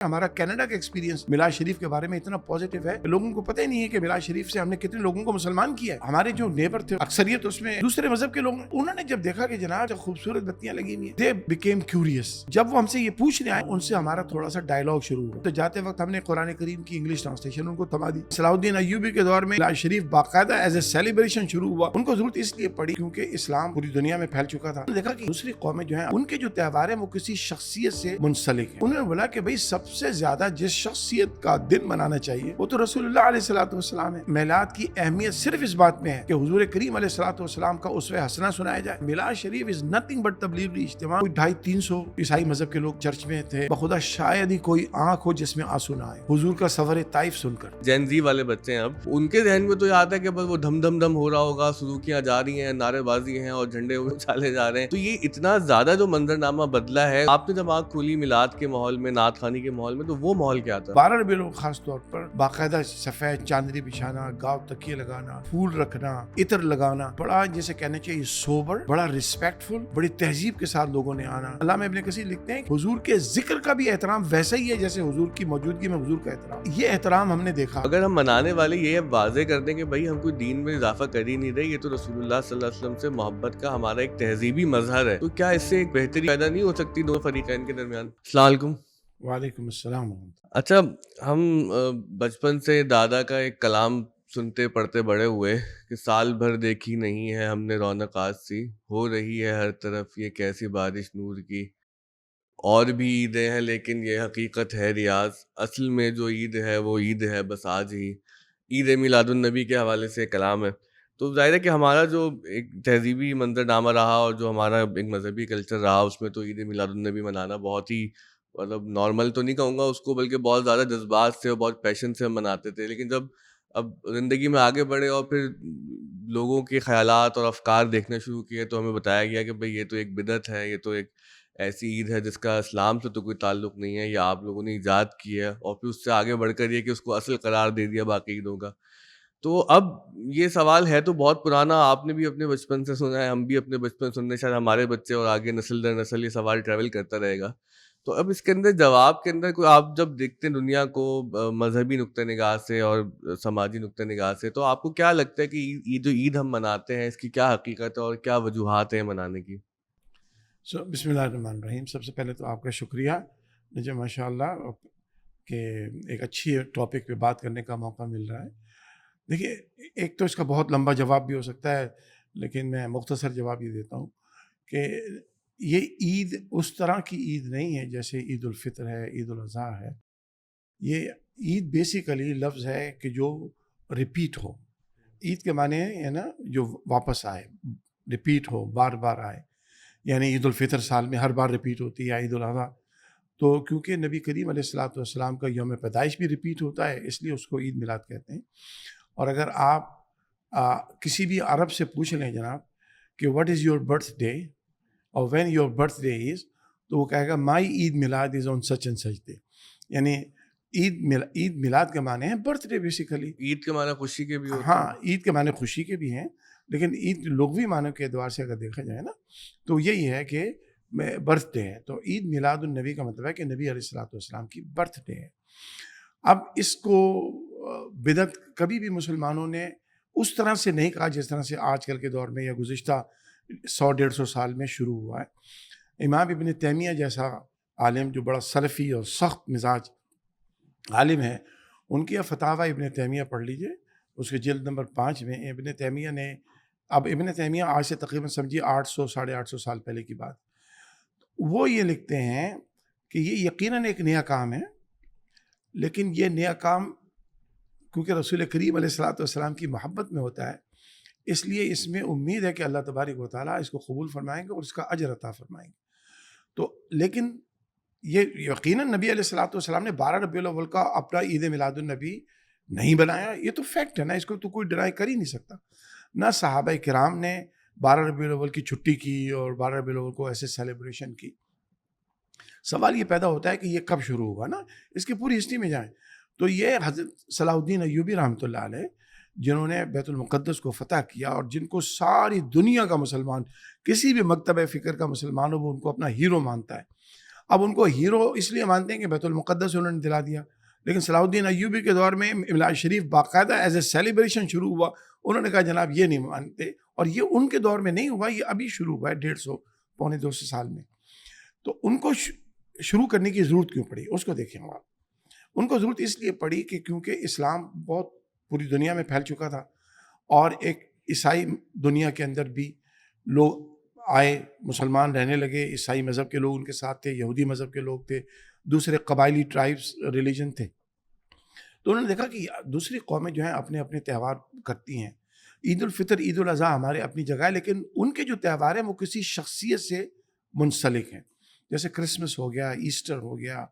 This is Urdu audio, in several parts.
ہمارا کینیڈا کا ایکسپیرینس میلاد شریف کے بارے میں اتنا پازیٹیو ہے کہ لوگوں کو پتہ ہی نہیں ہے کہ میلاد شریف سے ہم نے کتنے لوگوں کو مسلمان کیا ہے. ہمارے جو نیبر تھے اکثریت اس میں دوسرے مذہب کے لوگ ہیں. انہوں نے جب دیکھا کہ جناب خوبصورت بتیاں لگی ہوئی ہیں, they became curious. جب وہ ہم سے یہ پوچھنے آئے ان سے ہمارا تھوڑا سا ڈائلاگ شروع ہوا. تو جاتے وقت ہم نے قرآن کریم کی انگلش ٹرانسلیشن ان کو تھما دی. صلاح الدین ایوبی کے دور میں میلاد شریف باقاعدہ ایز اے سیلیبریشن شروع ہوا. ان کو ضرورت اس لیے پڑی کیونکہ اسلام پوری دنیا میں پھیل چکا تھا. دیکھا کہ دوسری قومیں جو ہیں ان کے جو تہوار ہیں وہ کسی شخصیت سے منسلک ہیں. انہوں نے بولا کہ بھئی سب سے زیادہ جس شخصیت کا دن منانا چاہیے وہ تو رسول اللہ علیہ الصلوۃ والسلام ہے. میلاد کی اہمیت صرف اس بات میں ہے کہ حضور کریم علیہ الصلوۃ والسلام کا اسوہ حسنہ سنایا جائے. میلاد شریف از نتھنگ بٹ تبلیغی اجتماع. کوئی 250-300 عیسائی مذہب کے لوگ چرچ میں تھے. بخدا شاید ہی کوئی آنکھ ہو جس میں آنسو نہ آئے حضور کا سفر طائف سن کر. جین زی والے بچے ہیں, اب ان کے ذہن میں تو یہ آتا ہے کہ بس وہ دھم دھم دھم ہو رہا ہوگا, سلوکیاں جا رہی ہیں, نعرے بازی ہیں اور جھنڈے اچھالے جا رہے ہیں. تو یہ اتنا زیادہ جو منظرنامہ بدلا ہے, آپ نے جب آنکھ کھولی میلاد کے ماحول میں, نعت خوانی کے ماحول میں, تو وہ ماحول کیا تھا؟ 12 ربیع الاول خاص طور پر باقاعدہ سفید چاندنی بچھانا, گاؤ تکیے لگانا, پھول رکھنا, عطر لگانا, بڑا جیسے کہنا چاہیے سوبر, بڑا ریسپیکٹفل, بڑی تہذیب کے ساتھ لوگوں نے آنا. علامہ ابن کثیر لکھتے ہیں حضور کے ذکر کا بھی احترام ویسا ہی ہے جیسے حضور کی موجودگی میں حضور کا احترام. یہ احترام ہم نے دیکھا. اگر ہم منانے والے یہ واضح کر دیں کہ بھائی ہم کوئی دین میں اضافہ کر ہی نہیں رہے, یہ تو رسول اللہ صلی اللہ علیہ وسلم سے محبت کا ہمارا ایک تہذیبی مظہر ہے, تو کیا اس سے ایک بہتری پیدا نہیں ہو سکتی دونوں فریقین کے درمیان؟ السلام علیکم. وعلیکم السلام. اچھا, ہم بچپن سے دادا کا ایک کلام سنتے پڑھتے بڑے ہوئے کہ سال بھر دیکھی نہیں ہے ہم نے رونق آج سی, ہو رہی ہے ہر طرف یہ کیسی بارش نور کی, اور بھی عیدیں ہیں لیکن یہ حقیقت ہے ریاض, اصل میں جو عید ہے وہ عید ہے بس آج ہی. عید میلاد النبی کے حوالے سے کلام ہے. تو ظاہر ہے کہ ہمارا جو ایک تہذیبی منظرنامہ رہا اور جو ہمارا ایک مذہبی کلچر رہا, اس میں تو عید میلاد النبی منانا بہت ہی مطلب نارمل تو نہیں کہوں گا اس کو, بلکہ بہت زیادہ جذبات سے اور بہت پیشن سے ہم مناتے تھے. لیکن جب اب زندگی میں آگے بڑھے اور پھر لوگوں کے خیالات اور افکار دیکھنا شروع کیے, تو ہمیں بتایا گیا کہ بھئی یہ تو ایک بدعت ہے, یہ تو ایک ایسی عید ہے جس کا اسلام سے تو کوئی تعلق نہیں ہے, یا آپ لوگوں نے ایجاد کی ہے, اور پھر اس سے آگے بڑھ کر یہ کہ اس کو اصل قرار دے دیا باقی عیدوں کا. تو اب یہ سوال ہے تو بہت پرانا, آپ نے بھی اپنے بچپن سے سنا ہے, ہم بھی اپنے بچپن سننے, شاید ہمارے بچے اور آگے نسل در نسل یہ سوال ٹریول کرتا رہے گا. تو اب اس کے اندر جواب کے اندر کوئی آپ جب دیکھتے ہیں دنیا کو مذہبی نقطہ نگاہ سے اور سماجی نقطہ نگاہ سے, تو آپ کو کیا لگتا ہے کہ یہ جو عید ہم مناتے ہیں اس کی کیا حقیقت ہے اور کیا وجوہات ہیں منانے کی؟ بسم اللہ الرحمن الرحیم. سب سے پہلے تو آپ کا شکریہ مجھے ماشاء اللہ کہ ایک اچھی ٹاپک پہ بات کرنے کا موقع مل رہا ہے. دیکھیے, ایک تو اس کا بہت لمبا جواب بھی ہو سکتا ہے, لیکن میں مختصر جواب یہ دیتا ہوں کہ یہ عید اس طرح کی عید نہیں ہے جیسے عید الفطر ہے, عید الاضحیٰ ہے. یہ عید بیسیکلی لفظ ہے کہ جو ریپیٹ ہو. عید کے معنی ہے نا جو واپس آئے, ریپیٹ ہو, بار بار آئے. یعنی عید الفطر سال میں ہر بار ریپیٹ ہوتی ہے, یا عید الاضحیٰ. تو کیونکہ نبی کریم علیہ الصلوۃ والسلام کا یوم پیدائش بھی ریپیٹ ہوتا ہے, اس لیے اس کو عید میلاد کہتے ہیں. اور اگر آپ کسی بھی عرب سے پوچھ لیں جناب کہ what is your birthday اور when your birthday is, تو وہ کہے گا مائی عید میلاد از آن سچ اینڈ سچ ڈے. یعنی عید میلاد کے معنی ہیں برتھ ڈے بیسیکلی. عید کے معنی خوشی کے بھی ہوتے ہیں. ہاں, عید کے معنی خوشی کے بھی ہیں, لیکن عید لغوی معنی کے اعتبار سے اگر دیکھا جائے نا تو یہی ہے کہ برتھ ڈے ہے. تو عید میلاد النبی کا مطلب ہے کہ نبی علیہ الصلوۃ والسلام کی برتھ ڈے ہے. اب اس کو بدعت کبھی بھی مسلمانوں نے اس طرح سے نہیں کہا جس طرح سے آج کل کے دور میں یا گزشتہ 100-150 سال میں شروع ہوا ہے. امام ابن تیمیہ جیسا عالم جو بڑا سلفی اور سخت مزاج عالم ہے, ان کی فتاوی ابن تیمیہ پڑھ لیجئے, اس کے جلد نمبر 5 میں ابن تیمیہ نے, اب ابن تیمیہ آج سے تقریباً سمجھیے 800-850 سال پہلے کی بات, وہ یہ لکھتے ہیں کہ یہ یقیناً ایک نیا کام ہے, لیکن یہ نیا کام کیونکہ رسول کریم علیہ الصلوۃ والسلام کی محبت میں ہوتا ہے, اس لیے اس میں امید ہے کہ اللہ تبارک و تعالیٰ اس کو قبول فرمائیں گے اور اس کا اجر عطا فرمائیں گے. تو لیکن یہ یقیناً نبی علیہ الصلوۃ والسلام نے 12 ربیع الاول کا اپنا عید میلاد النبی نہیں بنایا, یہ تو فیکٹ ہے نا, اس کو تو کوئی ڈینائی کر ہی نہیں سکتا. نہ صحابہ کرام نے 12 ربیع الاول کی چھٹی کی اور 12 ربیع الاول کو ایسے سیلیبریشن کی. سوال یہ پیدا ہوتا ہے کہ یہ کب شروع ہوا نا, اس کی پوری ہسٹری میں جائیں تو یہ حضرت صلاح الدین ایوبی رحمۃ اللہ علیہ جنہوں نے بیت المقدس کو فتح کیا اور جن کو ساری دنیا کا مسلمان, کسی بھی مکتبہ فکر کا مسلمان ہو وہ ان کو اپنا ہیرو مانتا ہے. اب ان کو ہیرو اس لیے مانتے ہیں کہ بیت المقدس انہوں نے دلا دیا، لیکن صلاح الدین ایوبی کے دور میں میلاد شریف باقاعدہ ایز اے سیلیبریشن شروع ہوا. انہوں نے کہا جناب یہ نہیں مانتے، اور یہ ان کے دور میں نہیں ہوا، یہ ابھی شروع ہوا ہے 150 پونے 200 سال میں. تو ان کو شروع کرنے کی ضرورت کیوں پڑی اس کو دیکھیں آپ. ان کو ضرورت اس لیے پڑی کہ کیونکہ اسلام بہت پوری دنیا میں پھیل چکا تھا، اور ایک عیسائی دنیا کے اندر بھی لوگ آئے، مسلمان رہنے لگے، عیسائی مذہب کے لوگ ان کے ساتھ تھے، یہودی مذہب کے لوگ تھے، دوسرے قبائلی ٹرائبس ریلیجن تھے. تو انہوں نے دیکھا کہ دوسری قومیں جو ہیں اپنے اپنے تہوار کرتی ہیں. عید الفطر، عید الاضحیٰ ہمارے اپنی جگہ ہے، لیکن ان کے جو تہوار ہیں وہ کسی شخصیت سے منسلک ہیں. جیسے کرسمس ہو گیا، ایسٹر ہو گیا،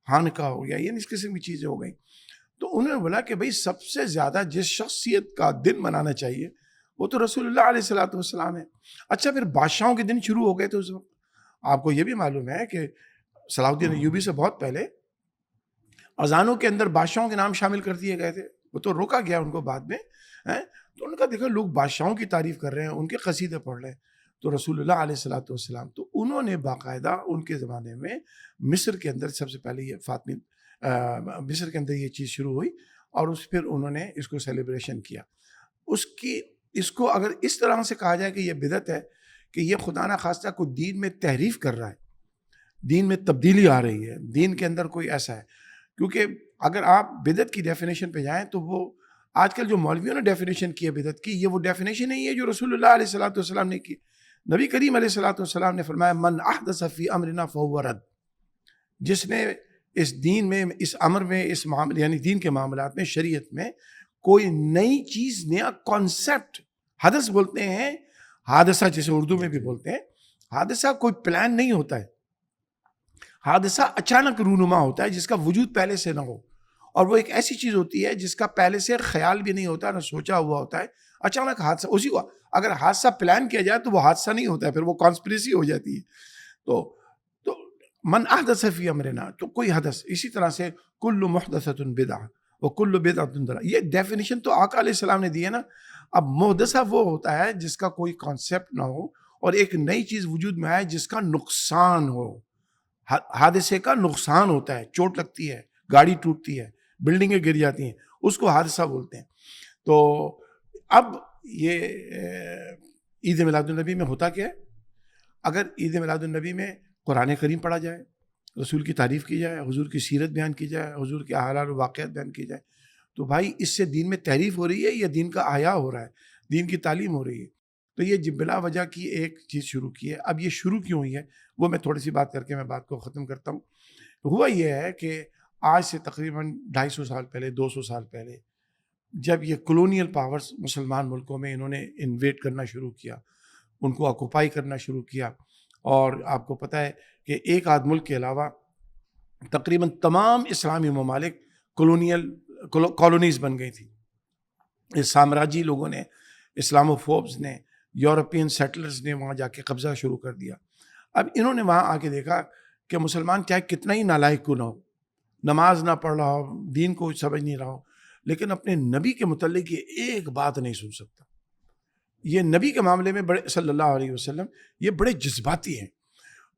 ہانکا ہو گیا، یعنی اس قسم کی چیزیں ہو گئیں. تو انہوں نے بولا کہ بھئی سب سے زیادہ جس شخصیت کا دن منانا چاہیے وہ تو رسول اللہ علیہ والسلام ہے. اچھا پھر بادشاہوں کے دن شروع ہو گئے. تو اس وقت آپ کو یہ بھی معلوم ہے کہ صلاح الدین ایوبی سے بہت پہلے اذانوں کے اندر بادشاہوں کے نام شامل کر دیے گئے تھے، وہ تو روکا گیا ان کو بعد میں. تو ان کا دیکھا لوگ بادشاہوں کی تعریف کر رہے ہیں، ان کے قصیدے پڑھ رہے ہیں. تو رسول اللہ علیہ والسلام تو انہوں نے باقاعدہ ان کے زمانے میں مصر کے اندر سب سے پہلے یہ فاطمی مصر کے اندر یہ چیز شروع ہوئی، اور پھر انہوں نے اس کو سیلیبریشن کیا. اس کو اگر اس طرح سے کہا جائے کہ یہ بدعت ہے، کہ یہ خدا نہ خواستہ کوئی دین میں تحریف کر رہا ہے، دین میں تبدیلی آ رہی ہے، دین کے اندر کوئی ایسا ہے. کیونکہ اگر آپ بدعت کی ڈیفینیشن پہ جائیں تو وہ آج کل جو مولویوں نے ڈیفینیشن کی ہے بدعت کی، یہ وہ ڈیفینیشن نہیں ہے جو رسول اللہ علیہ والسلام نے کی. نبی کریم علیہ والسلام نے فرمایا من احدث فی امرنا فہو رد. جس نے اس دین میں، اس امر میں، اس معاملے یعنی دین کے معاملات میں، شریعت میں کوئی نئی چیز، نیا کانسیپٹ، حدث بولتے ہیں، حادثہ جسے اردو میں بھی بولتے ہیں. حادثہ کوئی پلان نہیں ہوتا ہے، حادثہ اچانک رونما ہوتا ہے جس کا وجود پہلے سے نہ ہو. اور وہ ایک ایسی چیز ہوتی ہے جس کا پہلے سے خیال بھی نہیں ہوتا، نہ سوچا ہوا ہوتا ہے، اچانک حادثہ اسی ہوا. اگر حادثہ پلان کیا جائے تو وہ حادثہ نہیں ہوتا ہے، پھر وہ کانسپریسی ہو جاتی ہے. تو من احدث فی امرنا، تو کوئی حدث. اسی طرح سے کل محدثۃ بدعہ وکل بدعۃ ضلالہ، یہ ڈیفینیشن تو آقا علیہ السلام نے دی ہے نا. اب محدثہ وہ ہوتا ہے جس کا کوئی کانسیپٹ نہ ہو اور ایک نئی چیز وجود میں آئے جس کا نقصان ہو. حادثے کا نقصان ہوتا ہے، چوٹ لگتی ہے، گاڑی ٹوٹتی ہے، بلڈنگیں گر جاتی ہیں، اس کو حادثہ بولتے ہیں. تو اب یہ عید میلاد النبی میں ہوتا کیا ہے؟ اگر عید میلاد النبی میں قرآن کریم پڑھا جائے، رسول کی تعریف کی جائے، حضور کی سیرت بیان کی جائے، حضور کے احوال و واقعات بیان کی جائے، تو بھائی اس سے دین میں تحریف ہو رہی ہے یا دین کا احیاء ہو رہا ہے، دین کی تعلیم ہو رہی ہے؟ تو یہ بلا وجہ کی ایک چیز شروع کی ہے. اب یہ شروع کیوں ہوئی ہے وہ میں تھوڑی سی بات کر کے میں بات کو ختم کرتا ہوں. ہوا یہ ہے کہ آج سے تقریباً 250 سال پہلے، 200 سال پہلے، جب یہ کلونیل پاورز مسلمان ملکوں میں انہوں نے انویٹ کرنا شروع کیا، ان کو آکوپائی کرنا شروع کیا، اور آپ کو پتہ ہے کہ ایک آدھ ملک کے علاوہ تقریباً تمام اسلامی ممالک کالونیز بن گئی تھی. اس سامراجی لوگوں نے، اسلاموفوبز نے، یورپین سیٹلرز نے وہاں جا کے قبضہ شروع کر دیا. اب انہوں نے وہاں آ کے دیکھا کہ مسلمان چاہے کتنا ہی نالائق کیوں نہ ہو، نماز نہ پڑھ رہا ہو، دین کو سمجھ نہیں رہا ہو، لیکن اپنے نبی کے متعلق یہ ایک بات نہیں سن سکتا. یہ نبی کے معاملے میں بڑے، صلی اللہ علیہ وسلم، یہ بڑے جذباتی ہیں.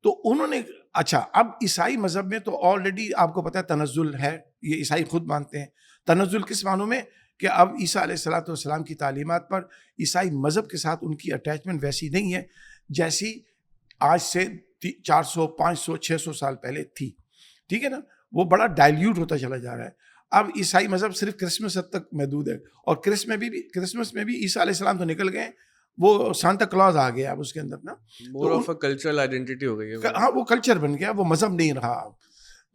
تو انہوں نے اچھا، اب عیسائی مذہب میں تو آلریڈی آپ کو پتہ ہے تنزل ہے، یہ عیسائی خود مانتے ہیں. تنزل کس معنوں میں؟ کہ اب عیسیٰ علیہ السلام کی تعلیمات پر عیسائی مذہب کے ساتھ ان کی اٹیچمنٹ ویسی نہیں ہے جیسی آج سے 400 500 600 سال پہلے تھی. ٹھیک ہے نا؟ وہ بڑا ڈائلیوٹ ہوتا چلا جا رہا ہے. اب عیسائی مذہب صرف کرسمس حد تک محدود ہے، اور کرسمس میں بھی عیسیٰ علیہ السلام تو نکل گئے، وہ سانتا کلاز آ گیا اب اس کے اندر نا، more of a cultural identity ہو گئی ہے. ہاں، وہ کلچر بن گیا، وہ مذہب نہیں رہا.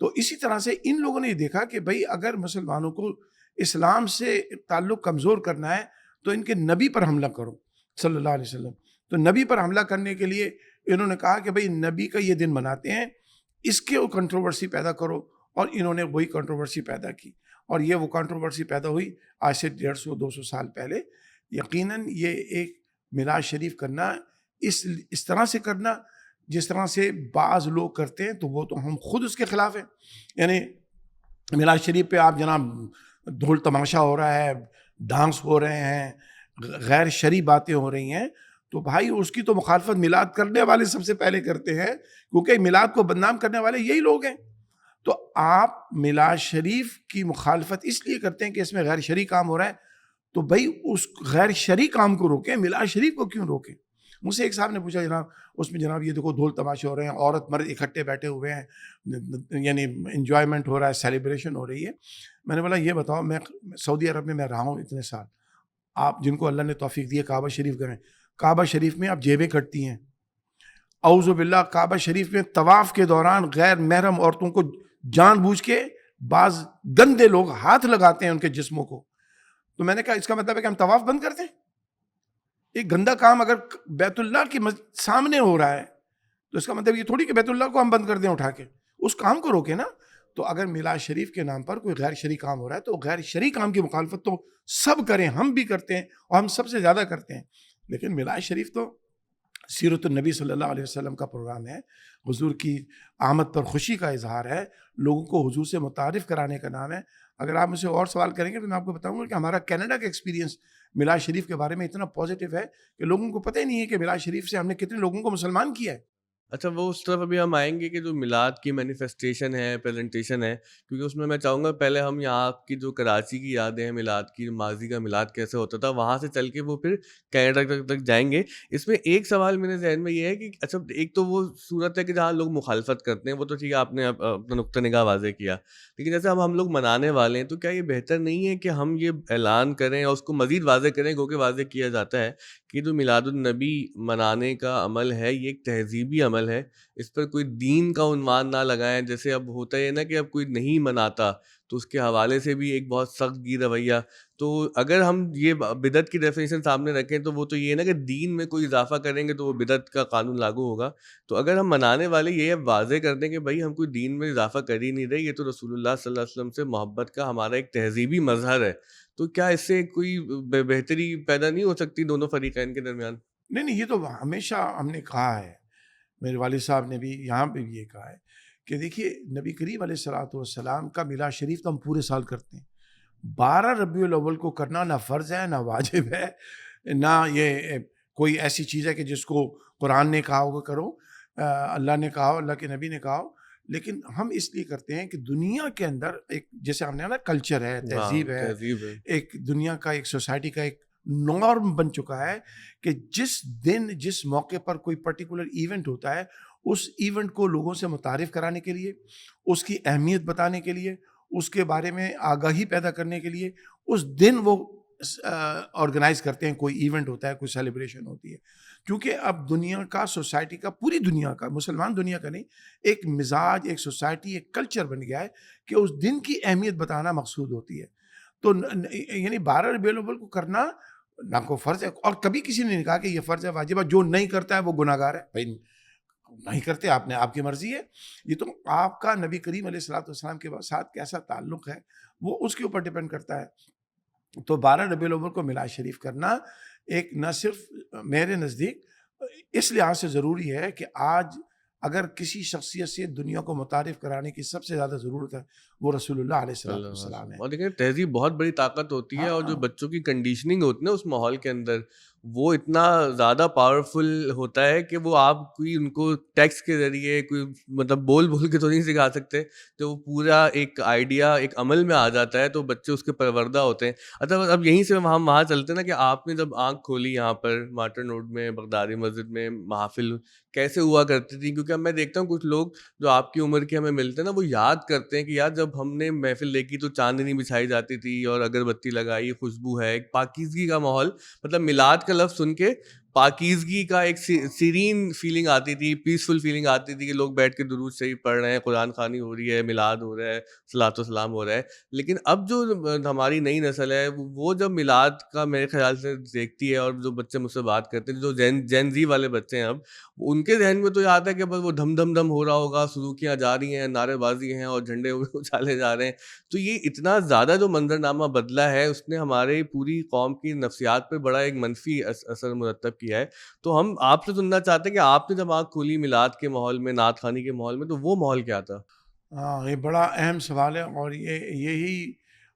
تو اسی طرح سے ان لوگوں نے دیکھا کہ بھائی اگر مسلمانوں کو اسلام سے تعلق کمزور کرنا ہے تو ان کے نبی پر حملہ کرو، صلی اللہ علیہ وسلم. تو نبی پر حملہ کرنے کے لیے انہوں نے کہا کہ بھائی نبی کا یہ دن مناتے ہیں، اس کے وہ کنٹروورسی پیدا کرو. اور انہوں نے وہی کنٹروورسی پیدا کی، اور یہ وہ کنٹروورسی پیدا ہوئی آج سے 150 200 سال پہلے. یقیناً یہ ایک میلاد شریف کرنا، اس طرح سے کرنا جس طرح سے بعض لوگ کرتے ہیں، تو وہ تو ہم خود اس کے خلاف ہیں. یعنی میلاد شریف پہ آپ جناب ڈھول تماشا ہو رہا ہے، ڈانس ہو رہے ہیں، غیر شرعی باتیں ہو رہی ہیں، تو بھائی اس کی تو مخالفت میلاد کرنے والے سب سے پہلے کرتے ہیں، کیونکہ میلاد کو بدنام کرنے والے یہی لوگ ہیں. تو آپ میلاد شریف کی مخالفت اس لیے کرتے ہیں کہ اس میں غیر شرعی کام ہو رہا ہے، تو بھائی اس غیر شرعی کام کو روکیں، میلاد شریف کو کیوں روکیں؟ مجھ سے ایک صاحب نے پوچھا جناب اس میں جناب یہ دیکھو ڈھول تماشے ہو رہے ہیں، عورت مرد اکٹھے بیٹھے ہوئے ہیں، یعنی انجوائمنٹ ہو رہا ہے، سیلیبریشن ہو رہی ہے. میں نے بولا یہ بتاؤ، میں سعودی عرب میں رہا ہوں اتنے سال، آپ جن کو اللہ نے توفیق دی ہے کعبہ شریف گئے، کعبہ شریف میں آپ جیبیں کٹتی ہیں، اعوذ باللہ کعبہ شریف میں طواف کے دوران غیر محرم عورتوں کو جان بوجھ کے بعض گندے لوگ ہاتھ لگاتے ہیں ان کے جسموں کو. تو میں نے کہا اس کا مطلب ہے کہ ہم طواف بند کر دیں؟ ایک گندا کام اگر بیت اللہ کے سامنے ہو رہا ہے تو اس کا مطلب یہ تھوڑی کہ بیت اللہ کو ہم بند کر دیں اٹھا کے، اس کام کو روکے نا. تو اگر میلاد شریف کے نام پر کوئی غیر شرعی کام ہو رہا ہے تو غیر شرعی کام کی مخالفت تو سب کریں، ہم بھی کرتے ہیں اور ہم سب سے زیادہ کرتے ہیں. لیکن میلاد شریف تو سیرت النبی صلی اللہ علیہ وسلم کا پروگرام ہے، حضور کی آمد پر خوشی کا اظہار ہے، لوگوں کو حضور سے متعارف کرانے کا نام ہے. اگر آپ مجھ سے اور سوال کریں گے تو میں آپ کو بتاؤں گا کہ ہمارا کینیڈا کا ایکسپیرینس میلاد شریف کے بارے میں اتنا پازیٹیو ہے کہ لوگوں کو پتہ ہی نہیں ہے کہ میلاد شریف سے ہم نے کتنے لوگوں کو مسلمان کیا ہے. اچھا، وہ اس طرف ابھی ہم آئیں گے کہ جو میلاد کی مینیفیسٹیشن ہے، پریزنٹیشن ہے، کیونکہ اس میں میں چاہوں گا پہلے ہم یہاں کی جو کراچی کی یادیں ہیں میلاد کی، ماضی کا میلاد کیسے ہوتا تھا، وہاں سے چل کے وہ پھر کینیڈا تک جائیں گے. اس میں ایک سوال میرے ذہن میں یہ ہے کہ اچھا ایک تو وہ صورت ہے کہ جہاں لوگ مخالفت کرتے ہیں، وہ تو ٹھیک ہے، آپ نے اپنا نقطہ نگاہ واضح کیا، لیکن جیسے ہم لوگ منانے والے ہیں تو کیا یہ بہتر نہیں ہے کہ ہم یہ اعلان کریں اور اس کو مزید واضح کریں، کیونکہ واضح کیا جاتا ہے کہ جو میلاد النبی منانے کا عمل ہے یہ ایک تہذیبی عمل ہے، اس پر کوئی دین کا عنوان نہ لگائیں. جیسے اب ہوتا ہے نا کہ اب کوئی نہیں مناتا تو اس کے حوالے سے بھی ایک بہت سخت گیر رویہ. تو اگر ہم یہ بدعت کی ڈیفینیشن سامنے رکھیں تو وہ تو یہ ہے نا کہ دین میں کوئی اضافہ کریں گے تو وہ بدعت کا قانون لاگو ہوگا. تو اگر ہم منانے والے یہ واضح کر دیں کہ بھائی ہم کوئی دین میں اضافہ کر ہی نہیں رہے، یہ تو رسول اللہ صلی اللہ علیہ وسلم سے محبت کا ہمارا ایک تہذیبی مظہر ہے، تو کیا اس سے کوئی بہتری پیدا نہیں ہو سکتی دونوں فریقین کے درمیان؟ نہیں یہ تو ہمیشہ ہم نے کہا ہے، میرے والد صاحب نے بھی یہاں پہ بھی یہ کہا ہے کہ دیکھیے نبی کریم علیہ الصلوۃ والسلام کا میلاد شریف تو ہم پورے سال کرتے ہیں. 12 ربیع الاول کو کرنا نہ فرض ہے، نہ واجب ہے، نہ یہ کوئی ایسی چیز ہے کہ جس کو قرآن نے کہا ہوگا کرو، اللہ نے کہا ہو، اللہ کے نبی نے کہا ہو. لیکن ہم اس لیے کرتے ہیں کہ دنیا کے اندر ایک جیسے ہم نے نا کلچر ہے، تہذیب ہے، ایک دنیا کا ایک سوسائٹی کا ایک نارم بن چکا ہے کہ جس دن جس موقع پر کوئی پرٹیکولر ایونٹ ہوتا ہے اس ایونٹ کو لوگوں سے متعارف کرانے کے لیے، اس کی اہمیت بتانے کے لیے، اس کے بارے میں آگاہی پیدا کرنے کے لیے اس دن وہ آرگنائز کرتے ہیں. کوئی ایونٹ ہوتا ہے، کوئی سیلیبریشن ہوتی ہے، کیونکہ اب دنیا کا، سوسائٹی کا، پوری دنیا کا، مسلمان دنیا کا نہیں، ایک مزاج، ایک سوسائٹی، ایک کلچر بن گیا ہے کہ اس دن کی اہمیت بتانا مقصود ہوتی ہے. تو یعنی 12 ربیع الاول کو کرنا نہ کو فرض ہے، اور کبھی کسی نے نہیں کہا کہ یہ فرض ہے واجب ہے، جو نہیں کرتا ہے وہ گناہ گار ہے. بھائی نہیں کرتے، آپ نے، آپ کی مرضی ہے. یہ تو آپ کا نبی کریم علیہ الصلوۃ والسلام کے ساتھ کیسا تعلق ہے وہ اس کے اوپر ڈیپینڈ کرتا ہے. تو 12 ربیع الاول کو میلاد شریف کرنا ایک نہ صرف میرے نزدیک اس لحاظ سے ضروری ہے کہ آج اگر کسی شخصیت سے دنیا کو متعارف کرانے کی سب سے زیادہ ضرورت ہے وہ رسول اللہ علیہ الصلوۃ والسلام ہے. اور دیکھیں تہذیب بہت بڑی طاقت ہوتی ہے، اور جو بچوں کی کنڈیشننگ ہوتی ہے نا اس ماحول کے اندر، وہ اتنا زیادہ پاورفل ہوتا ہے کہ وہ آپ کوئی ان کو ٹیکسٹ کے ذریعے کوئی مطلب بول کے تو نہیں سکھا سکتے، تو وہ پورا ایک آئیڈیا ایک عمل میں آ جاتا ہے، تو بچے اس کے پروردہ ہوتے ہیں. اچھا اب یہیں سے ہم وہاں چلتے ہیں نا کہ آپ نے جب آنکھ کھولی یہاں پر مارٹن روڈ میں بغدادی مسجد میں محافل کیسے ہوا کرتی تھی، کیونکہ اب میں دیکھتا ہوں کچھ لوگ جو آپ کی عمر کے ہمیں ملتے ہیں نا، وہ یاد کرتے ہیں کہ یار جب ہم نے محفل دیکھی تو چاندنی بچھائی جاتی تھی اور اگربتی لگائی، خوشبو ہے، ایک پاکیزگی کا ماحول، مطلب میلاد کا لفظ سن کے پاکیزگی کا ایک سیرین فیلنگ آتی تھی، پیسفل فیلنگ آتی تھی کہ لوگ بیٹھ کے درود شریف پڑھ رہے ہیں، قرآن خوانی ہو رہی ہے، میلاد ہو رہا ہے، صلاۃ و سلام ہو رہا ہے. لیکن اب جو ہماری نئی نسل ہے وہ جب میلاد کا میرے خیال سے دیکھتی ہے، اور جو بچے مجھ سے بات کرتے ہیں جو جین زی والے بچے ہیں، اب ان کے ذہن میں تو یہ آتا ہے کہ بس وہ دھم دھم دھم ہو رہا ہوگا، سلوکیاں جا رہی ہیں، نعرے بازی ہیں اور جھنڈے اچھالے جا رہے ہیں. تو یہ اتنا زیادہ جو منظرنامہ بدلا ہے اس نے ہمارے پوری قوم کی نفسیات پہ بڑا ایک منفی اثر مرتب کیا ہے. تو ہم آپ سے سننا چاہتے ہیں کہ آپ نے جب آنکھ کھولی میلاد کے ماحول میں، نعت خوانی کے ماحول میں، تو وہ ماحول کیا تھا؟ ہاں یہ بڑا اہم سوال ہے، اور یہی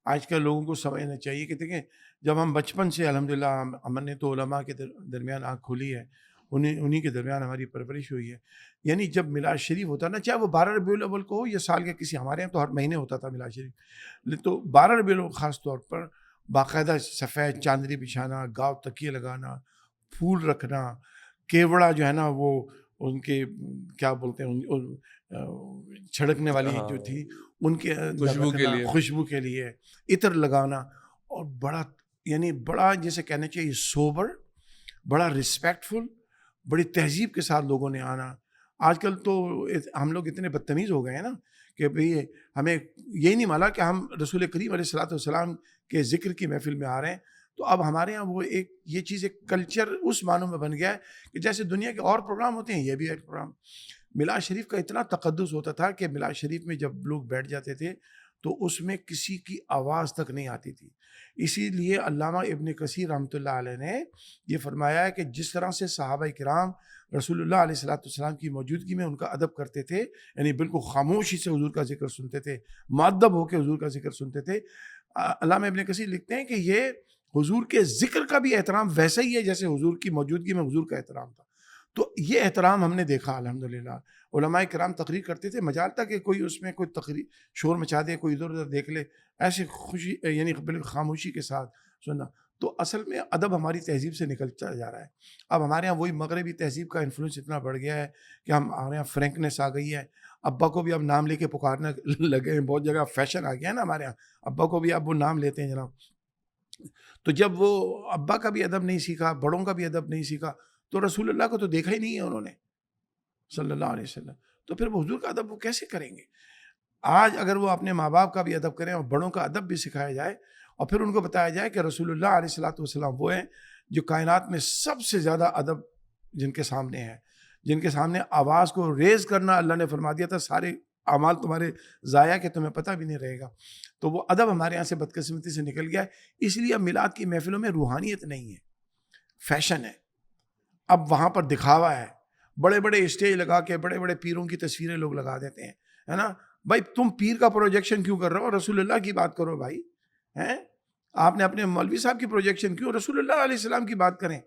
آج کل لوگوں کو سمجھنا چاہیے کہ دیکھیں جب ہم بچپن سے الحمدللہ ہم نے تو علماء کے درمیان آنکھ کھولی ہے، انہی کے درمیان ہماری پرورش ہوئی ہے. یعنی جب میلاد شریف ہوتا نا، چاہے وہ 12 ربیع الاول کو ہو یا سال کے کسی، ہمارے یہاں تو ہر مہینے ہوتا تھا میلاد شریف، تو 12 ربیع الاول خاص طور پر باقاعدہ سفید چاندنی بچھانا، گاؤ تکیے لگانا، پھول رکھنا، کیوڑا جو ہے نا وہ ان کے کیا بولتے ہیں چھڑکنے والی جو ہاں، تھی ان کے اندر خوشبو کے رکھنا، لیے. خوشبو کے لیے عطر لگانا، اور بڑا یعنی بڑا جیسے کہنا چاہیے سوبر، بڑا رسپیکٹفل، بڑی تہذیب کے ساتھ لوگوں نے آنا. آج کل تو ہم لوگ اتنے بدتمیز ہو گئے ہیں نا کہ بھئی ہمیں یہی نہیں مانا کہ ہم رسول کریم علیہ الصلوۃ والسلام کے ذکر کی محفل میں آ رہے ہیں. تو اب ہمارے ہاں وہ یہ چیز ایک کلچر اس معنوں میں بن گیا ہے کہ جیسے دنیا کے اور پروگرام ہوتے ہیں یہ بھی ایک پروگرام. میلاد شریف کا اتنا تقدس ہوتا تھا کہ میلاد شریف میں جب لوگ بیٹھ جاتے تھے تو اس میں کسی کی آواز تک نہیں آتی تھی. اسی لیے علامہ ابن کثیر رحمۃ اللہ علیہ نے یہ فرمایا ہے کہ جس طرح سے صحابہ کرام رسول اللہ علیہ الصلوۃ والسلام کی موجودگی میں ان کا ادب کرتے تھے، یعنی بالکل خاموشی سے حضور کا ذکر سنتے تھے، مؤدب ہو کے حضور کا ذکر سنتے تھے. علامہ ابن کثیر لکھتے ہیں کہ یہ حضور کے ذکر کا بھی احترام ویسا ہی ہے جیسے حضور کی موجودگی میں حضور کا احترام تھا. تو یہ احترام ہم نے دیکھا الحمدللہ. علماء کرام تقریر کرتے تھے، مجال تھا کہ کوئی اس میں کوئی تقریر شور مچا دے، کوئی ادھر ادھر دیکھ لے، ایسے خوشی یعنی بالکل خاموشی کے ساتھ سننا. تو اصل میں ادب ہماری تہذیب سے نکلتا جا رہا ہے. اب ہمارے یہاں وہی مغربی تہذیب کا انفلوئنس اتنا بڑھ گیا ہے کہ ہمارے یہاں فرینکنیس آ گئی ہے. ابا کو بھی اب نام لے کے پکارنے لگے ہیں، بہت جگہ فیشن آ گیا ہے نا ہمارے یہاں، ابا کو بھی اب وہ نام لیتے ہیں جناب. تو جب وہ ابا کا بھی ادب نہیں سیکھا، بڑوں کا بھی ادب نہیں سیکھا، تو رسول اللہ کو تو دیکھا ہی نہیں ہے انہوں نے صلی اللہ علیہ وسلم. تو پھر وہ حضور کا ادب وہ کیسے کریں گے؟ آج اگر وہ اپنے ماں باپ کا بھی ادب کریں اور بڑوں کا ادب بھی سکھایا جائے اور پھر ان کو بتایا جائے کہ رسول اللہ علیہ الصلوۃ والسلام وہ ہیں جو کائنات میں سب سے زیادہ ادب جن کے سامنے ہے، جن کے سامنے آواز کو ریز کرنا اللہ نے فرما دیا تھا سارے اعمال تمہارے ضائع کے تمہیں پتہ بھی نہیں رہے گا. تو وہ ادب ہمارے یہاں سے بدقسمتی سے نکل گیا ہے. اس لیے اب میلاد کی محفلوں میں روحانیت نہیں ہے، فیشن ہے. اب وہاں پر دکھاوا ہے، بڑے بڑے اسٹیج لگا کے بڑے بڑے پیروں کی تصویریں لوگ لگا دیتے ہیں، ہے نا. بھائی تم پیر کا پروجیکشن کیوں کر رہے ہو؟ رسول اللہ کی بات کرو بھائی. ہیں آپ نے اپنے مولوی صاحب کی پروجیکشن کیوں؟ رسول اللہ علیہ السلام کی بات کریں.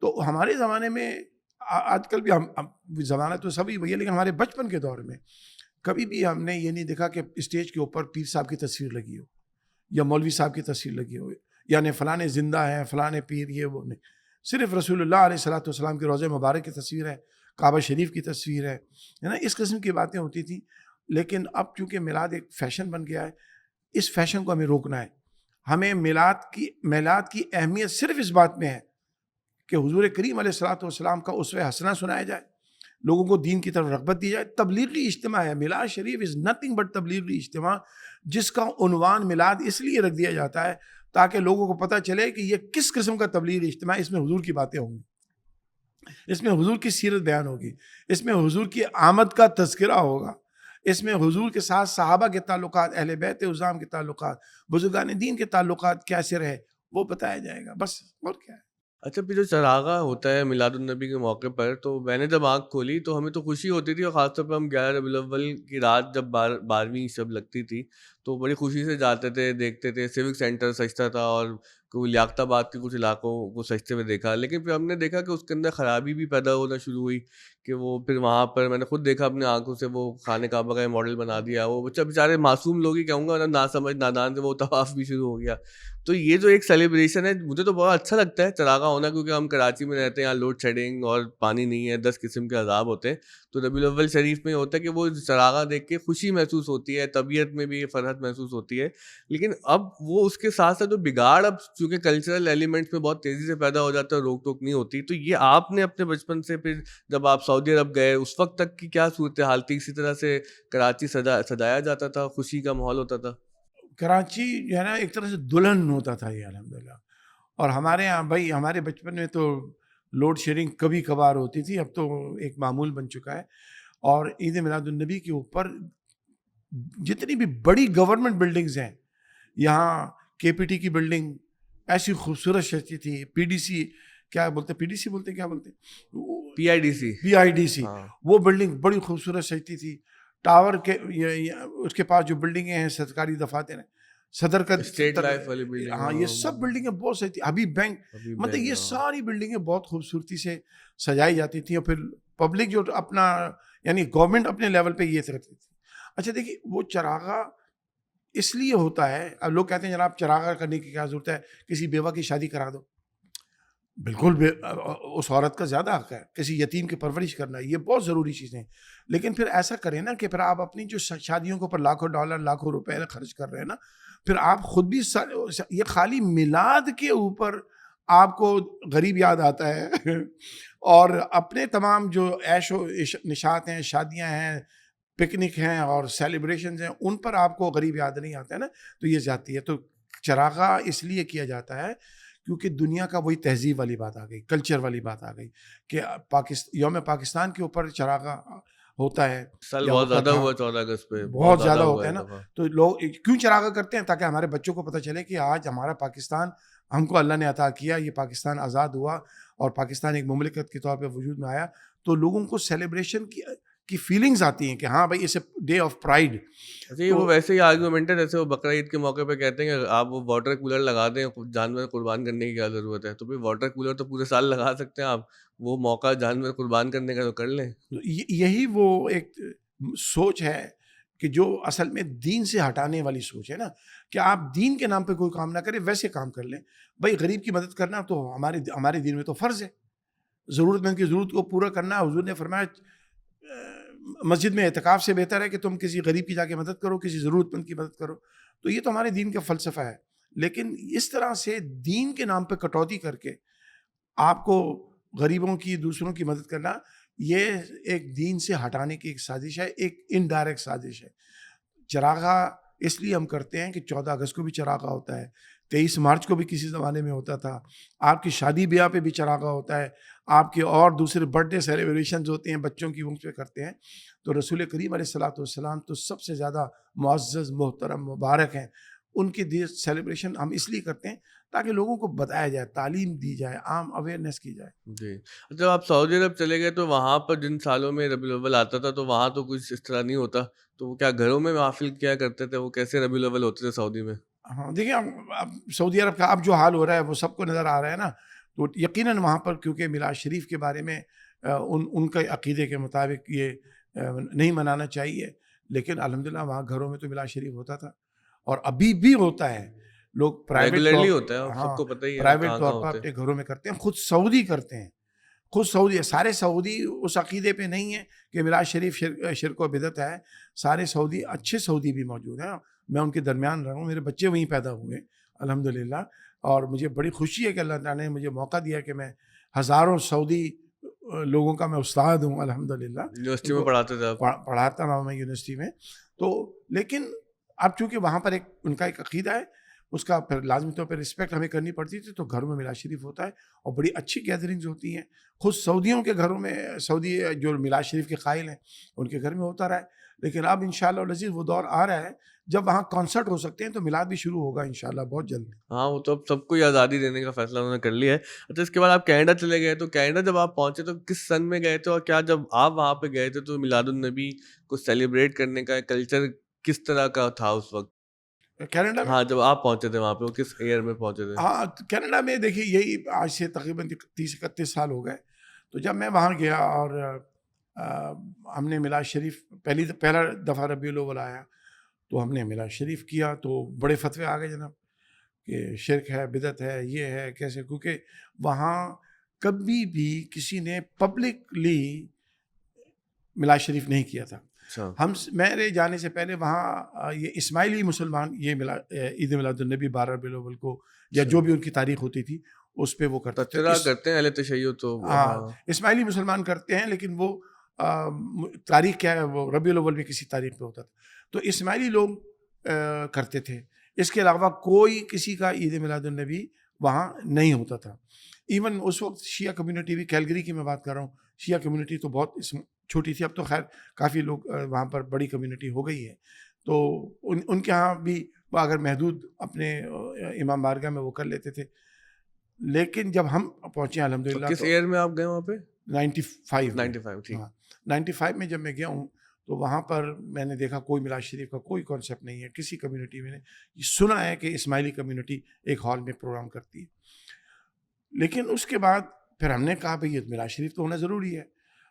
تو ہمارے زمانے میں آج کل بھی ہم زمانہ تو سبھی وہی ہے، لیکن ہمارے بچپن کے دور میں کبھی بھی ہم نے یہ نہیں دیکھا کہ اسٹیج کے اوپر پیر صاحب کی تصویر لگی ہو یا مولوی صاحب کی تصویر لگی ہو، یعنی فلانے زندہ ہیں، فلانے پیر، یہ وہ نہیں. صرف رسول اللہ علیہ الصلوۃ والسلام کے روضہ مبارک کی تصویر ہے، کعبہ شریف کی تصویر ہے نا. اس قسم کی باتیں ہوتی تھیں. لیکن اب چونکہ میلاد ایک فیشن بن گیا ہے، اس فیشن کو ہمیں روکنا ہے. ہمیں میلاد کی اہمیت صرف اس بات میں ہے کہ حضور کریم علیہ الصلوۃ والسلام کا اسوہ حسنہ سنایا جائے، لوگوں کو دین کی طرف رغبت دی جائے. تبلیغی اجتماع ہے میلاد شریف، از نتھنگ بٹ تبلیغی اجتماع، جس کا عنوان میلاد اس لیے رکھ دیا جاتا ہے تاکہ لوگوں کو پتہ چلے کہ یہ کس قسم کا تبلیغی اجتماع ہے. اس میں حضور کی باتیں ہوں گی، اس میں حضور کی سیرت بیان ہوگی، اس میں حضور کی آمد کا تذکرہ ہوگا، اس میں حضور کے ساتھ صحابہ کے تعلقات، اہل بیت عظام کے تعلقات، بزرگان دین کے تعلقات کیسے رہے وہ بتایا جائے گا. بس اور کیا ہے. اچھا، پھر جو چراغاں ہوتا ہے میلاد النبی کے موقع پر، تو میں نے جب آنکھ کھولی تو ہمیں تو خوشی ہوتی تھی، اور خاص طور پہ ہم 11 ربیع الاول کی رات جب 12ویں شب لگتی تھی تو بڑی خوشی سے جاتے تھے، دیکھتے تھے. سیوک سینٹر سجتا تھا اور کوئی لیاقت آباد کے کچھ علاقوں کو سجتے ہوئے دیکھا. لیکن پھر ہم نے دیکھا کہ اس کے اندر خرابی بھی پیدا ہونا شروع ہوئی کہ وہ پھر وہاں پر میں نے خود دیکھا اپنے آنکھوں سے، وہ خانہ کعبہ کا ماڈل بنا دیا. وہ بچہ بیچارے معصوم لوگ ہی کہوں گا، نا سمجھ نادان سے وہ طواف بھی شروع ہو گیا. تو یہ جو ایک سیلیبریشن ہے مجھے تو بہت اچھا لگتا ہے چراغاں ہونا، کیونکہ ہم کراچی میں رہتے ہیں، یہاں لوڈ شیڈنگ اور پانی نہیں ہے، 10 قسم کے عذاب ہوتے ہیں. تو ربیع الاول شریف میں ہوتا ہے کہ وہ چراغاں دیکھ کے خوشی محسوس ہوتی ہے، طبیعت میں بھی فرحت محسوس ہوتی ہے. لیکن اب وہ اس کے ساتھ ساتھ جو بگاڑ اب چونکہ کلچرل ایلیمنٹس میں بہت تیزی سے پیدا ہو جاتا ہے، روک ٹوک نہیں ہوتی. تو یہ آپ نے اپنے بچپن سے پھر جب آپ سعودی عرب گئے اس وقت تک کی کیا صورتحال تھی؟ اسی طرح سے کراچی سجایا جاتا تھا، خوشی کا ماحول ہوتا تھا؟ کراچی جو ہے نا ایک طرح سے دلہن ہوتا تھا یہ الحمدللہ. اور ہمارے یہاں بھائی ہمارے بچپن میں تو لوڈ شیڈنگ کبھی کبھار ہوتی تھی، اب تو ایک معمول بن چکا ہے. اور عید میلاد النبی کے اوپر جتنی بھی بڑی گورنمنٹ بلڈنگز ہیں، یہاں کے پی ٹی کی بلڈنگ ایسی خوبصورت سجتی تھی، پی ڈی سی کیا بولتے، پی ڈی سی بولتے کیا بولتے، پی I D C, P I D C, ہاں. وہ بلڈنگ بڑی خوبصورت سجتی تھی. ٹاور کے اس کے پاس جو بلڈنگیں ہیں سرکاری دفاتر ہیں صدر کا اسٹیٹ لائف والی بلڈنگ. ہاں یہ سب بلڈنگیں بہت صحیح تھی. حبیب بینک مطلب یہ ہاں. ساری بلڈنگیں بہت خوبصورتی سے سجائی جاتی تھیں اور پھر پبلک جو اپنا یعنی گورنمنٹ اپنے لیول پہ یہ کرتی تھی. اچھا دیکھیے وہ چراغا اس لیے ہوتا ہے, اب لوگ کہتے ہیں جناب چراغا کرنے کی کیا ضرورت ہے, کسی بیوہ کی شادی کرا دو. بالکل اس عورت کا زیادہ حق ہے, کسی یتیم کی پرورش کرنا, یہ بہت ضروری چیزیں ہیں. لیکن پھر ایسا کریں نا کہ پھر آپ اپنی جو شادیوں کے اوپر لاکھوں ڈالر لاکھوں روپے خرچ کر رہے ہیں نا, پھر آپ خود بھی یہ خالی میلاد کے اوپر آپ کو غریب یاد آتا ہے اور اپنے تمام جو عیش و نشاط ہیں, شادیاں ہیں, پکنک ہیں اور سیلیبریشنز ہیں, ان پر آپ کو غریب یاد نہیں آتا ہے نا, تو یہ زیادتی ہے. تو چراغا اس لیے کیا جاتا ہے کیونکہ دنیا کا وہی تہذیب والی بات آ گئی, کلچر والی بات آ گئی کہ یوم پاکستان کے اوپر چراغا ہوتا ہے. سال بہت زیادہ ہوا 14 اگست پہ, بہت زیادہ ہوتا ہے نا. تو لوگ کیوں چراغا کرتے ہیں؟ تاکہ ہمارے بچوں کو پتہ چلے کہ آج ہمارا پاکستان ہم کو اللہ نے عطا کیا, یہ پاکستان آزاد ہوا اور پاکستان ایک مملکت کے طور پہ وجود میں آیا. تو لوگوں کو سیلیبریشن کی فیلنگز آتی ہیں کہ ہاں بھائی it's a day of pride. وہ ویسے ہی آرگومنٹ ہے جیسے وہ بقرعید کے موقع پہ کہتے ہیں کہ آپ وہ واٹر کولر لگا دیں, جانور قربان کرنے کی کیا ضرورت ہے. تو بھائی واٹر کولر تو پورے سال لگا سکتے ہیں آپ, وہ موقع جانور قربان کرنے کا تو کر لیں. یہی وہ ایک سوچ ہے کہ جو اصل میں دین سے ہٹانے والی سوچ ہے نا, کہ آپ دین کے نام پہ کوئی کام نہ کریں, ویسے کام کر لیں. بھائی غریب کی مدد کرنا تو ہمارے دین میں تو فرض ہے, ضرورت مند کی ضرورت کو پورا کرنا. حضور نے فرمایا مسجد میں اعتکاف سے بہتر ہے کہ تم کسی غریب کی جا کے مدد کرو, کسی ضرورت مند کی مدد کرو. تو یہ تو ہمارے دین کا فلسفہ ہے. لیکن اس طرح سے دین کے نام پہ کٹوتی کر کے آپ کو غریبوں کی, دوسروں کی مدد کرنا, یہ ایک دین سے ہٹانے کی ایک سازش ہے, ایک انڈائریکٹ سازش ہے. چراغا اس لیے ہم کرتے ہیں کہ 14 اگست کو بھی چراغا ہوتا ہے, 23 مارچ کو بھی کسی زمانے میں ہوتا تھا, آپ کی شادی بیاہ پہ بھی چراغا ہوتا ہے, آپ کے اور دوسرے برتھ ڈے سیلیبریشنز ہوتے ہیں, بچوں کی وہ پہ کرتے ہیں. تو رسول کریم علیہ الصلوۃ والسلام تو سب سے زیادہ معزز, محترم, مبارک ہیں. ان کی سیلیبریشن ہم اس لیے کرتے ہیں تاکہ لوگوں کو بتایا جائے, تعلیم دی جائے, عام اویئرنیس کی جائے. جی. جب آپ سعودی عرب چلے گئے تو وہاں پر جن سالوں میں ربیع الاول آتا تھا تو وہاں تو کچھ اس طرح نہیں ہوتا, تو وہ کیا گھروں میں محافل کیا کرتے تھے, وہ کیسے ربیع الاول ہوتے تھے سعودی میں؟ ہاں دیکھیں اب سعودی عرب کا اب جو حال ہو رہا ہے وہ سب کو نظر آ رہا ہے نا. تو یقیناً وہاں پر کیونکہ میلاد شریف کے بارے میں ان کے عقیدے کے مطابق یہ نہیں منانا چاہیے, لیکن الحمدللہ وہاں گھروں میں تو میلاد شریف ہوتا تھا اور ابھی بھی ہوتا ہے. لوگ ریگولرلی ہوتا ہے, سب کو پتہ ہی ہے پرائیویٹ طور پر اپنے گھروں میں کرتے ہیں. خود سعودی کرتے ہیں, خود سعودی, سارے سعودی اس عقیدے پہ نہیں ہے کہ میلاد شریف شرک و بدعت ہے. سارے سعودی, اچھے سعودی بھی موجود ہیں, میں ان کے درمیان رہا ہوں, میرے بچے وہیں پیدا ہوئے الحمدللہ, اور مجھے بڑی خوشی ہے کہ اللہ تعالیٰ نے مجھے موقع دیا کہ میں ہزاروں سعودی لوگوں کا میں استاد ہوں الحمدللہ. یونیورسٹی میں پڑھاتے تھے آپ؟ پڑھاتا رہا ہوں میں یونیورسٹی میں. تو لیکن اب چونکہ وہاں پر ایک ان کا ایک عقیدہ ہے, اس کا پھر لازمی طور پہ رسپیکٹ ہمیں کرنی پڑتی تھی. تو گھروں میں میلاد شریف ہوتا ہے اور بڑی اچھی گیدرنگز ہوتی ہیں. خود سعودیوں کے گھروں میں, سعودی جو میلاد شریف کے قائل ہیں ان کے گھر میں ہوتا رہا ہے. لیکن اب انشاءاللہ العزیز وہ دور آ رہا ہے جب وہاں کانسرٹ ہو سکتے ہیں, تو میلاد بھی شروع ہوگا انشاءاللہ بہت جلد. ہاں وہ تو اب سب کو آزادی دینے کا فیصلہ انہوں نے کر لیا ہے. اچھا اس کے بعد آپ کینیڈا چلے گئے, تو کینیڈا جب آپ پہنچے تو کس سن میں گئے تھے, اور کیا جب آپ وہاں پہ گئے تھے تو میلاد النبی کو سیلیبریٹ کرنے کا کلچر کس طرح کا تھا اس وقت کینیڈا میں؟ ہاں جب آپ پہنچے تھے وہاں پہ, وہ کس ایئر میں پہنچے تھے؟ ہاں کینیڈا میں دیکھیے یہی آج سے تقریباً 30-31 سال ہو گئے. تو جب میں وہاں گیا اور ہم نے میلاد شریف پہلا دفعہ ربیع الاول آیا تو ہم نے میلاد شریف کیا, تو بڑے فتوے آ گئے جناب کہ شرک ہے, بدعت ہے, یہ ہے, کیسے, کیونکہ وہاں کبھی بھی کسی نے پبلکلی میلاد شریف نہیں کیا تھا. میرے جانے سے پہلے وہاں یہ اسماعیلی مسلمان یہ عید میلاد النبی 12 ربیع الاول کو یا جو بھی ان کی تاریخ ہوتی تھی اس پہ وہ کرتے ہیں اہل تشیع. تو اسماعیلی مسلمان کرتے ہیں, لیکن وہ تاریخ کیا ہے, وہ ربیع الاول میں کسی تاریخ پہ ہوتا تھا. تو اسماعیلی لوگ کرتے تھے. اس کے علاوہ کوئی کسی کا عید میلاد النبی وہاں نہیں ہوتا تھا. ایون اس وقت شیعہ کمیونٹی بھی, کیلگری کی میں بات کر رہا ہوں, شیعہ کمیونٹی تو بہت چھوٹی تھی, اب تو خیر کافی لوگ وہاں پر بڑی کمیونٹی ہو گئی ہے. تو ان کے ہاں بھی اگر محدود اپنے امام بارگاہ میں وہ کر لیتے تھے. لیکن جب ہم پہنچے الحمدللہ, کس ایئر میں آپ گئے وہاں پہ؟ 95. 95 ٹھیک. ہاں 95 میں جب میں گیا ہوں تو وہاں پر میں نے دیکھا کوئی میلاد شریف کا کوئی کانسیپٹ نہیں ہے کسی کمیونٹی میں نے یہ سنا ہے کہ اسماعیلی کمیونٹی ایک ہال میں پروگرام کرتی ہے. لیکن اس کے بعد پھر ہم نے کہا بھئی یہ میلاد شریف تو ہونا ضروری ہے.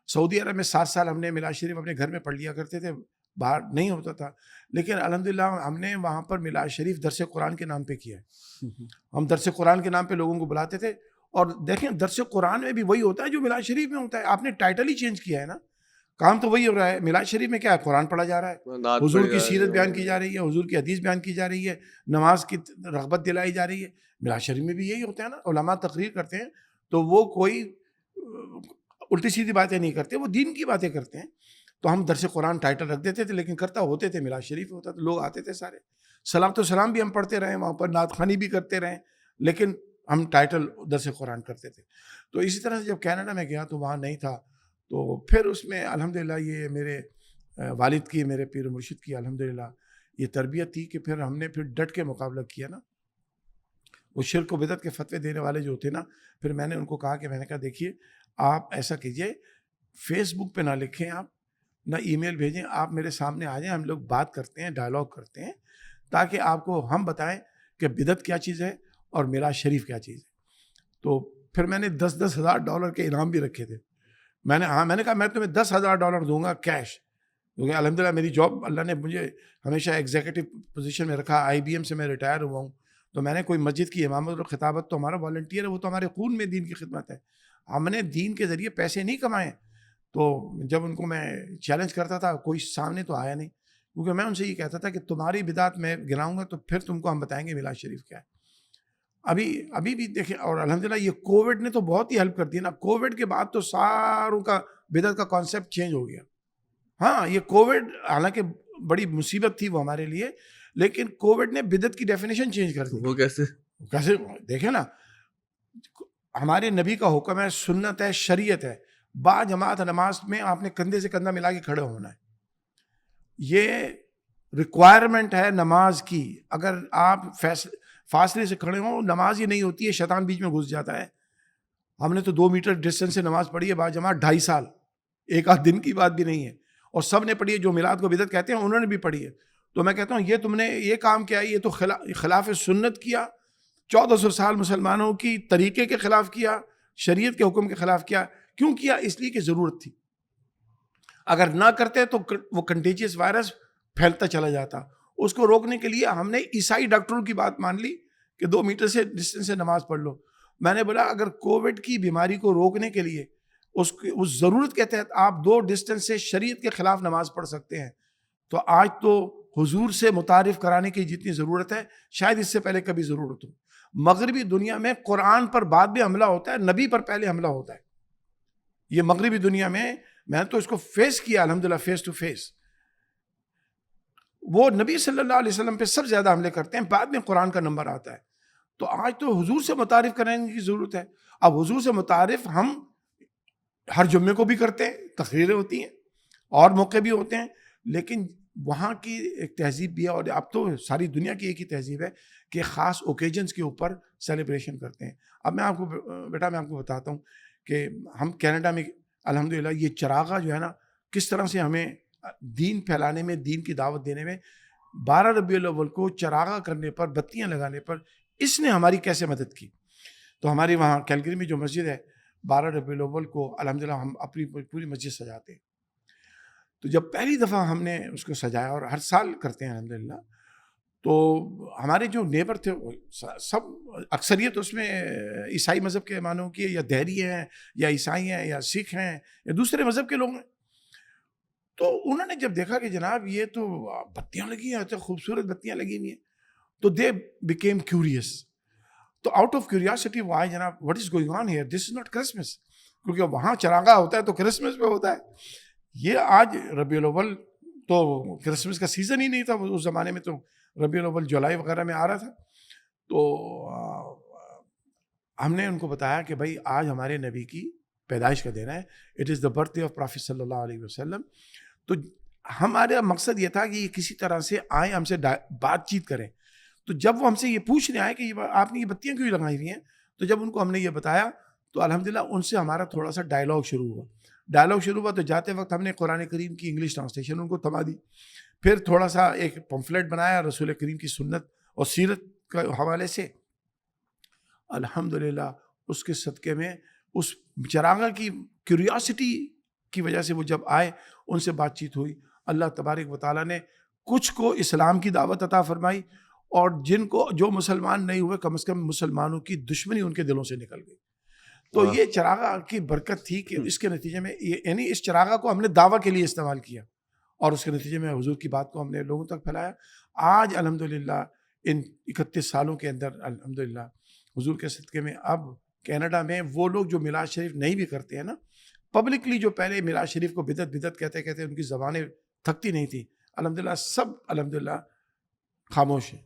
سعودی عرب میں 7 سال ہم نے میلاد شریف اپنے گھر میں پڑھ لیا کرتے تھے, باہر نہیں ہوتا تھا. لیکن الحمدللہ ہم نے وہاں پر میلاد شریف درس قرآن کے نام پہ کیا ہے. ہم درس قرآن کے نام پہ لوگوں کو بلاتے تھے, اور دیکھیں درس قرآن میں بھی وہی ہوتا ہے جو میلاد شریف میں ہوتا ہے. آپ نے ٹائٹل ہی چینج کیا ہے نا, کام تو وہی ہو رہا ہے. میلاد شریف میں کیا ہے, قرآن پڑھا جا رہا ہے, حضور کی سیرت بیان کی جا رہی ہے, حضور کی حدیث بیان کی جا رہی ہے, نماز کی رغبت دلائی جا رہی ہے. میلاد شریف میں بھی یہی ہوتا ہے نا. علماء تقریر کرتے ہیں تو وہ کوئی الٹی سیدھی باتیں نہیں کرتے, وہ دین کی باتیں کرتے ہیں. تو ہم درس قرآن ٹائٹل رکھ دیتے تھے, لیکن کرتا ہوتے تھے میلاد شریف ہوتا تھا. لوگ آتے تھے سارے, صلاۃ و سلام بھی ہم پڑھتے رہے وہاں پر, نعت خوانی بھی کرتے رہے, لیکن ہم ٹائٹل درس قرآن کرتے تھے. تو اسی طرح سے جب کینیڈا میں گیا تو وہاں نہیں تھا. تو پھر اس میں الحمدللہ یہ میرے والد کی, میرے پیر و مرشد کی الحمدللہ یہ تربیت تھی کہ پھر ہم نے پھر ڈٹ کے مقابلہ کیا نا. وہ شرک و بدعت کے فتوے دینے والے جو تھے نا, پھر میں نے ان کو کہا کہ میں نے کہا دیکھیے آپ ایسا کیجئے, فیس بک پہ نہ لکھیں, آپ نہ ای میل بھیجیں, آپ میرے سامنے آ جائیں, ہم لوگ بات کرتے ہیں, ڈائلاگ کرتے ہیں, تاکہ آپ کو ہم بتائیں کہ بدعت کیا چیز ہے اور میلاد شریف کیا چیز ہے. تو پھر میں نے $10,000 کے انعام بھی رکھے تھے. میں نے کہا میں تمہیں $10,000 دوں گا کیش, کیونکہ الحمدللہ میری جاب اللہ نے مجھے ہمیشہ ایگزیکٹو پوزیشن میں رکھا. IBM سے میں ریٹائر ہوا ہوں, تو میں نے کوئی مسجد کی امامت اور خطابت تو ہمارا والنٹیئر ہے, وہ تو ہمارے خون میں دین کی خدمت ہے. ہم نے دین کے ذریعے پیسے نہیں کمائے. تو جب ان کو میں چیلنج کرتا تھا کوئی سامنے تو آیا نہیں, کیونکہ میں ان سے یہ کہتا تھا کہ تمہاری بدعت میں گراؤں گا تو پھر تم کو ہم بتائیں گے میلاد شریف کیا ہے. ابھی بھی دیکھیں, اور الحمدللہ یہ کووڈ نے تو بہت ہی ہیلپ کر دی نا. کووڈ کے بعد تو ساروں کا بدعت کا کانسیپٹ چینج ہو گیا. ہاں یہ کووڈ حالانکہ بڑی مصیبت تھی وہ ہمارے لیے, لیکن کووڈ نے بدعت کی ڈیفینیشن چینج کر دی. وہ کیسے دیکھیں نا, ہمارے نبی کا حکم ہے, سنت ہے, شریعت ہے, با جماعت نماز میں آپ نے کندھے سے کندھا ملا کے کھڑے ہونا ہے. یہ ریکوائرمنٹ ہے نماز کی. اگر آپ فاصلے سے کھڑے ہوں, نماز ہی نہیں ہوتی ہے, شیطان بیچ میں گھس جاتا ہے. ہم نے تو 2 میٹر ڈسٹینس سے نماز پڑھی ہے با جماعت 2.5 سال, ایک آدھ دن کی بات بھی نہیں ہے, اور سب نے پڑھی ہے. جو میلاد کو بدعت کہتے ہیں انہوں نے بھی پڑھی ہے. تو میں کہتا ہوں یہ تم نے یہ کام کیا, یہ تو خلاف سنت کیا, 1400 سال مسلمانوں کی طریقے کے خلاف کیا, شریعت کے حکم کے خلاف کیا. کیوں کیا؟ اس لیے کہ ضرورت تھی. اگر نہ کرتے تو وہ کنٹیجیس وائرس پھیلتا چلا جاتا. اس کو روکنے کے لیے ہم نے عیسائی ڈاکٹروں کی بات مان لی کہ 2 میٹر سے ڈسٹینس سے نماز پڑھ لو. میں نے بولا اگر کووڈ کی بیماری کو روکنے کے لیے اس ضرورت کے تحت آپ 2 ڈسٹینس سے شریعت کے خلاف نماز پڑھ سکتے ہیں, تو آج تو حضور سے متعارف کرانے کی جتنی ضرورت ہے شاید اس سے پہلے کبھی ضرورت ہو. مغربی دنیا میں قرآن پر بعد میں حملہ ہوتا ہے, نبی پر پہلے حملہ ہوتا ہے. یہ مغربی دنیا میں نے تو اس کو فیس کیا الحمدللہ, فیس ٹو فیس. وہ نبی صلی اللہ علیہ وسلم پہ سب زیادہ حملے کرتے ہیں, بعد میں قرآن کا نمبر آتا ہے. تو آج تو حضور سے متعارف کرانے کی ضرورت ہے. اب حضور سے متعارف ہم ہر جمعے کو بھی کرتے ہیں, تقریریں ہوتی ہیں اور موقع بھی ہوتے ہیں, لیکن وہاں کی ایک تہذیب بھی ہے, اور اب تو ساری دنیا کی ایک ہی تہذیب ہے کہ خاص اوکیجنز کے اوپر سیلیبریشن کرتے ہیں. اب میں آپ کو بتاتا ہوں کہ ہم کینیڈا میں الحمدللہ یہ چراغا جو ہے نا, کس طرح سے ہمیں دین پھیلانے میں, دین کی دعوت دینے میں, 12 ربیع الاول کو چراغا کرنے پر, بتیاں لگانے پر اس نے ہماری کیسے مدد کی. تو ہماری وہاں کیلگری میں جو مسجد ہے, 12 ربیع الاول کو الحمدللہ ہم اپنی پوری مسجد سجاتے ہیں. تو جب پہلی دفعہ ہم نے اس کو سجایا, اور ہر سال کرتے ہیں الحمدللہ, تو ہمارے جو نیبر تھے سب اکثریت اس میں عیسائی مذہب کے مانوں کی, یا دہری ہیں یا عیسائی ہیں یا سکھ ہیں یا دوسرے مذہب کے لوگ ہیں. تو انہوں نے جب دیکھا کہ جناب یہ تو بتیاں لگی ہیں, خوبصورت بتیاں لگی ہوئی ہیں, تو دے بیکیم کیوریس. تو آؤٹ آف کیوریاسٹی وہ آئے, جناب what is going on here, this is not Christmas, کیونکہ وہاں چراغا ہوتا ہے تو کرسمس پہ ہوتا ہے. یہ آج ربیع الاول تو کرسمس کا سیزن ہی نہیں تھا اس زمانے میں, تو ربیع الاول جولائی وغیرہ میں آ رہا تھا. تو ہم نے ان کو بتایا کہ بھائی آج ہمارے نبی کی پیدائش کا دن ہے, it is the birthday of prophet صلی اللہ علیہ وسلم. تو ہمارا مقصد یہ تھا کہ یہ کسی طرح سے آئیں, ہم سے بات چیت کریں. تو جب وہ ہم سے یہ پوچھنے آئے کہ آپ نے یہ بتیاں کیوں لگائی ہوئی ہیں, تو جب ان کو ہم نے یہ بتایا تو الحمدللہ ان سے ہمارا تھوڑا سا ڈائلاگ شروع ہوا. ڈائلاگ شروع ہوا تو جاتے وقت ہم نے قرآن کریم کی انگلش ٹرانسلیشن ان کو تھما دی، پھر تھوڑا سا ایک پمفلیٹ بنایا رسول کریم کی سنت اور سیرت کے حوالے سے. الحمدللہ اس کے صدقے میں اس چراغا کی کیوریاسٹی کی وجہ سے وہ جب آئے ان سے بات چیت ہوئی، اللہ تبارک و تعالیٰ نے کچھ کو اسلام کی دعوت عطا فرمائی، اور جن کو جو مسلمان نہیں ہوئے کم از کم مسلمانوں کی دشمنی ان کے دلوں سے نکل گئی. تو یہ چراغا کی برکت تھی کہ اس کے نتیجے میں یعنی اس چراغا کو ہم نے دعویٰ کے لیے استعمال کیا اور اس کے نتیجے میں حضور کی بات کو ہم نے لوگوں تک پھیلایا. آج الحمدللہ ان 31 سالوں کے اندر الحمدللہ حضور کے صدقے میں اب کینیڈا میں وہ لوگ جو میلاد شریف نہیں بھی کرتے ہیں نا، پبلکلی جو پہلے میلاد شریف کو بدعت کہتے ان کی زبانیں تھکتی نہیں تھی، الحمدللہ سب الحمدللہ خاموش ہیں.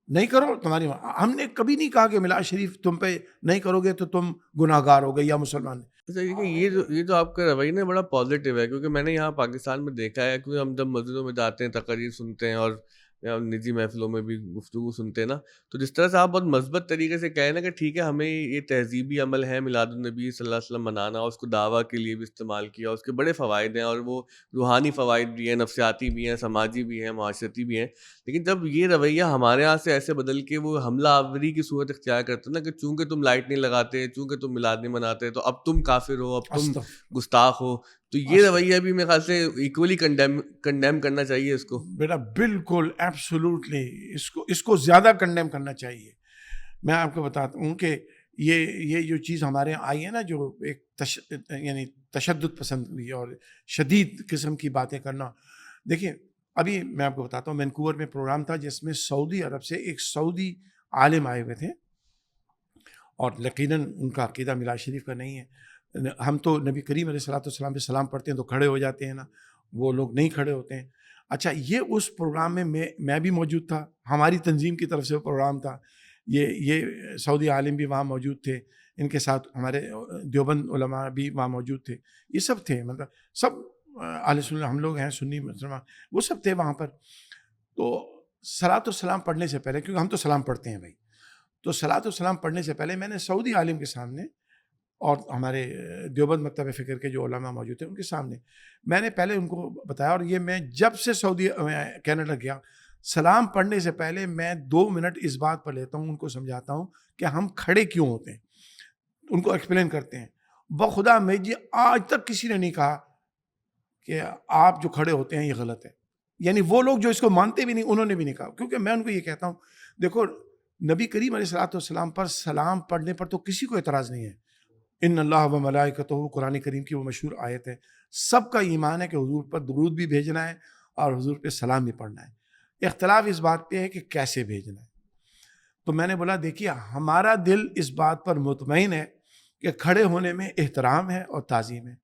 نہیں کرو تمہاری، ہم نے کبھی نہیں کہا کہ میلاد شریف تم پہ نہیں کرو گے تو تم گناہ گار ہو گئے یا مسلمان. اچھا یہ جو آپ کا رویہ نا بڑا پازیٹیو ہے، کیونکہ میں نے یہاں پاکستان میں دیکھا ہے، کیونکہ ہم جب مسجدوں میں جاتے ہیں تقریر سنتے ہیں اور نجی محفلوں میں بھی گفتگو سنتے ہیں نا، تو جس طرح سے آپ بہت مثبت طریقے سے کہیں نا کہ ٹھیک ہے ہمیں یہ تہذیبی عمل ہے میلاد النبی صلی اللہ علیہ وسلم منانا، اور اس کو دعویٰ کے لیے بھی استعمال کیا، اس کے بڑے فوائد ہیں، اور وہ روحانی فوائد بھی ہیں، نفسیاتی بھی ہیں، سماجی بھی ہیں، معاشرتی بھی ہیں. لیکن جب یہ رویہ ہمارے یہاں سے ایسے بدل کے وہ حملہ آوری کی صورت اختیار کرتے نا کہ چونکہ تم لائٹ نہیں لگاتے، چونکہ تم میلاد نہیں مناتے تو اب تم کافر ہو، اب تم گستاخ ہو، تو یہ رویہ بھی میرے خیال سے ایکولی کنڈیم کرنا چاہیے اس کو. بیٹا بالکل ایبسولوٹلی اس کو زیادہ کنڈیم کرنا چاہیے. میں آپ کو بتاتا ہوں کہ یہ جو چیز ہمارے یہاں آئی ہے نا، جو ایک یعنی تشدد پسند اور شدید قسم کی باتیں کرنا. دیکھیے ابھی میں آپ کو بتاتا ہوں، وینکوور میں پروگرام تھا جس میں سعودی عرب سے ایک سعودی عالم آئے ہوئے تھے، اور یقیناً ان کا عقیدہ میلاد شریف کا نہیں ہے. ہم تو نبی کریم علیہ الصلوۃ والسلام پہ سلام پڑھتے ہیں تو کھڑے ہو جاتے ہیں نا، وہ لوگ نہیں کھڑے ہوتے ہیں. اچھا یہ اس پروگرام میں بھی موجود تھا، ہماری تنظیم کی طرف سے وہ پروگرام تھا. یہ سعودی عالم بھی وہاں موجود تھے، ان کے ساتھ ہمارے دیوبند علماء بھی وہاں موجود تھے، یہ سب تھے، مطلب سب اہل سنت ہم لوگ ہیں سنی مسلمان، وہ سب تھے وہاں پر. تو صلاۃ والسلام پڑھنے سے پہلے، کیونکہ ہم تو سلام پڑھتے ہیں بھائی، تو صلاۃ والسلام پڑھنے سے پہلے میں نے سعودی عالم کے سامنے اور ہمارے دیوبند مکتب فکر کے جو علماء موجود تھے ان کے سامنے میں نے پہلے ان کو بتایا. اور یہ میں جب سے کینیڈا گیا، سلام پڑھنے سے پہلے میں 2 منٹ اس بات پر لیتا ہوں، ان کو سمجھاتا ہوں کہ ہم کھڑے کیوں ہوتے ہیں، ان کو ایکسپلین کرتے ہیں. بخدا میں جی آج تک کسی نے نہیں کہا کہ آپ جو کھڑے ہوتے ہیں یہ غلط ہے. یعنی وہ لوگ جو اس کو مانتے بھی نہیں، انہوں نے بھی نہیں کہا. کیونکہ میں ان کو یہ کہتا ہوں، دیکھو نبی کریم علیہ الصلوۃ والسلام پر سلام پڑھنے پر تو کسی کو اعتراض نہیں ہے. ان اللہ و ملائکتہ، قرآن کریم کی وہ مشہور آیت ہے. سب کا ایمان ہے کہ حضور پر درود بھی بھیجنا ہے اور حضور پہ سلام بھی پڑھنا ہے. اختلاف اس بات پہ ہے کہ کیسے بھیجنا ہے. تو میں نے بولا دیکھیے ہمارا دل اس بات پر مطمئن ہے کہ کھڑے ہونے میں احترام ہے اور تعظیم ہے.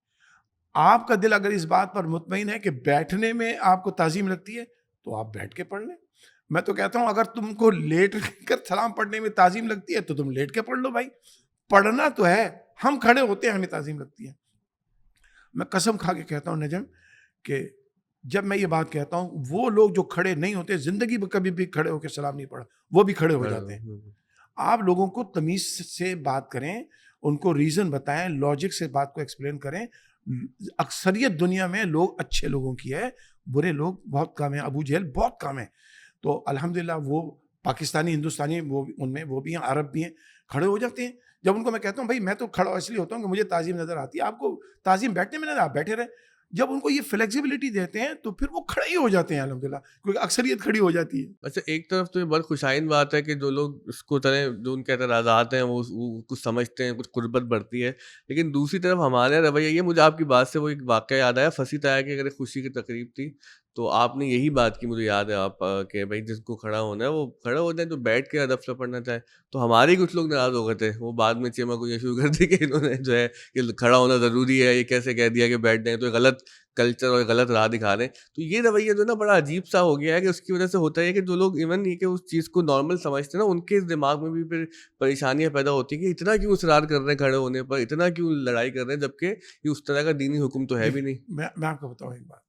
آپ کا دل اگر اس بات پر مطمئن ہے کہ بیٹھنے میں آپ کو تعظیم لگتی ہے تو آپ بیٹھ کے پڑھ لیں. میں تو کہتا ہوں اگر تم کو لیٹ کر سلام پڑھنے میں تعظیم لگتی ہے تو تم لیٹ کے پڑھ لو بھائی. پڑھنا تو ہے، ہم کھڑے ہوتے ہیں ہمیں تعظیم لگتی ہے. میں قسم کھا کے کہتا ہوں نجم کہ جب میں یہ بات کہتا ہوں، وہ لوگ جو کھڑے نہیں ہوتے زندگی میں کبھی بھی کھڑے ہو کے سلام نہیں پڑھا، وہ بھی کھڑے ہو جاتے ہیں. آپ لوگوں کو تمیز سے بات کریں، ان کو ریزن بتائیں، لاجک سے بات کو ایکسپلین کریں. اکثریت دنیا میں لوگ اچھے لوگوں کی ہے، برے لوگ بہت کم ہیں، ابو جہل بہت کم ہیں. تو الحمدللہ وہ پاکستانی ہندوستانی ان میں وہ بھی ہیں، عرب بھی ہیں، کھڑے ہو جاتے ہیں. جب ان کو میں کہتا ہوں بھائی میں تو کھڑا اس لیے ہوتا ہوں کہ مجھے تعظیم نظر آتی ہے، آپ کو تعظیم بیٹھنے میں نظر، آپ بیٹھے رہے. جب ان کو یہ فلیکسیبلٹی دیتے ہیں تو پھر وہ کھڑے ہی ہو جاتے ہیں الحمدللہ، کیونکہ اکثریت کھڑی ہو جاتی ہے. اچھا ایک طرف تو یہ بہت خوشائن بات ہے کہ جو لوگ اس کو طرح جو ان کے اعتراضات ہیں وہ کچھ سمجھتے ہیں، کچھ قربت بڑھتی ہے. لیکن دوسری طرف ہمارے رویہ یہ، مجھے آپ کی بات سے وہ ایک واقعہ یاد آیا. پھنسی طرح کی اگر ایک خوشی کی تقریب تھی تو آپ نے یہی بات کی، مجھے یاد ہے آپ کہ بھائی جس کو کھڑا ہونا ہے وہ کھڑا ہو جائے، جو بیٹھ کے ادب سے پڑھنا چاہے. تو ہمارے کچھ لوگ ناراض ہو گئے تھے، وہ بعد میں چیما کو یہ شروع کر دی کہ انہوں نے جو ہے کہ کھڑا ہونا ضروری ہے، یہ کیسے کہہ دیا کہ بیٹھ جائیں، تو غلط کلچر اور غلط راہ دکھا رہے ہیں. تو یہ رویہ جو نا بڑا عجیب سا ہو گیا ہے کہ اس کی وجہ سے ہوتا ہے کہ جو لوگ ایون یہ کہ اس چیز کو نارمل سمجھتے ہیں نا، ان کے دماغ میں بھی پھر پریشانیاں پیدا ہوتی ہیں کہ اتنا کیوں اصرار کر رہے ہیں کھڑے ہونے پر، اتنا کیوں لڑائی کر رہے ہیں، جبکہ یہ اس طرح کا دینی حکم تو ہے بھی نہیں. میں آپ کو بتاؤں ایک بات،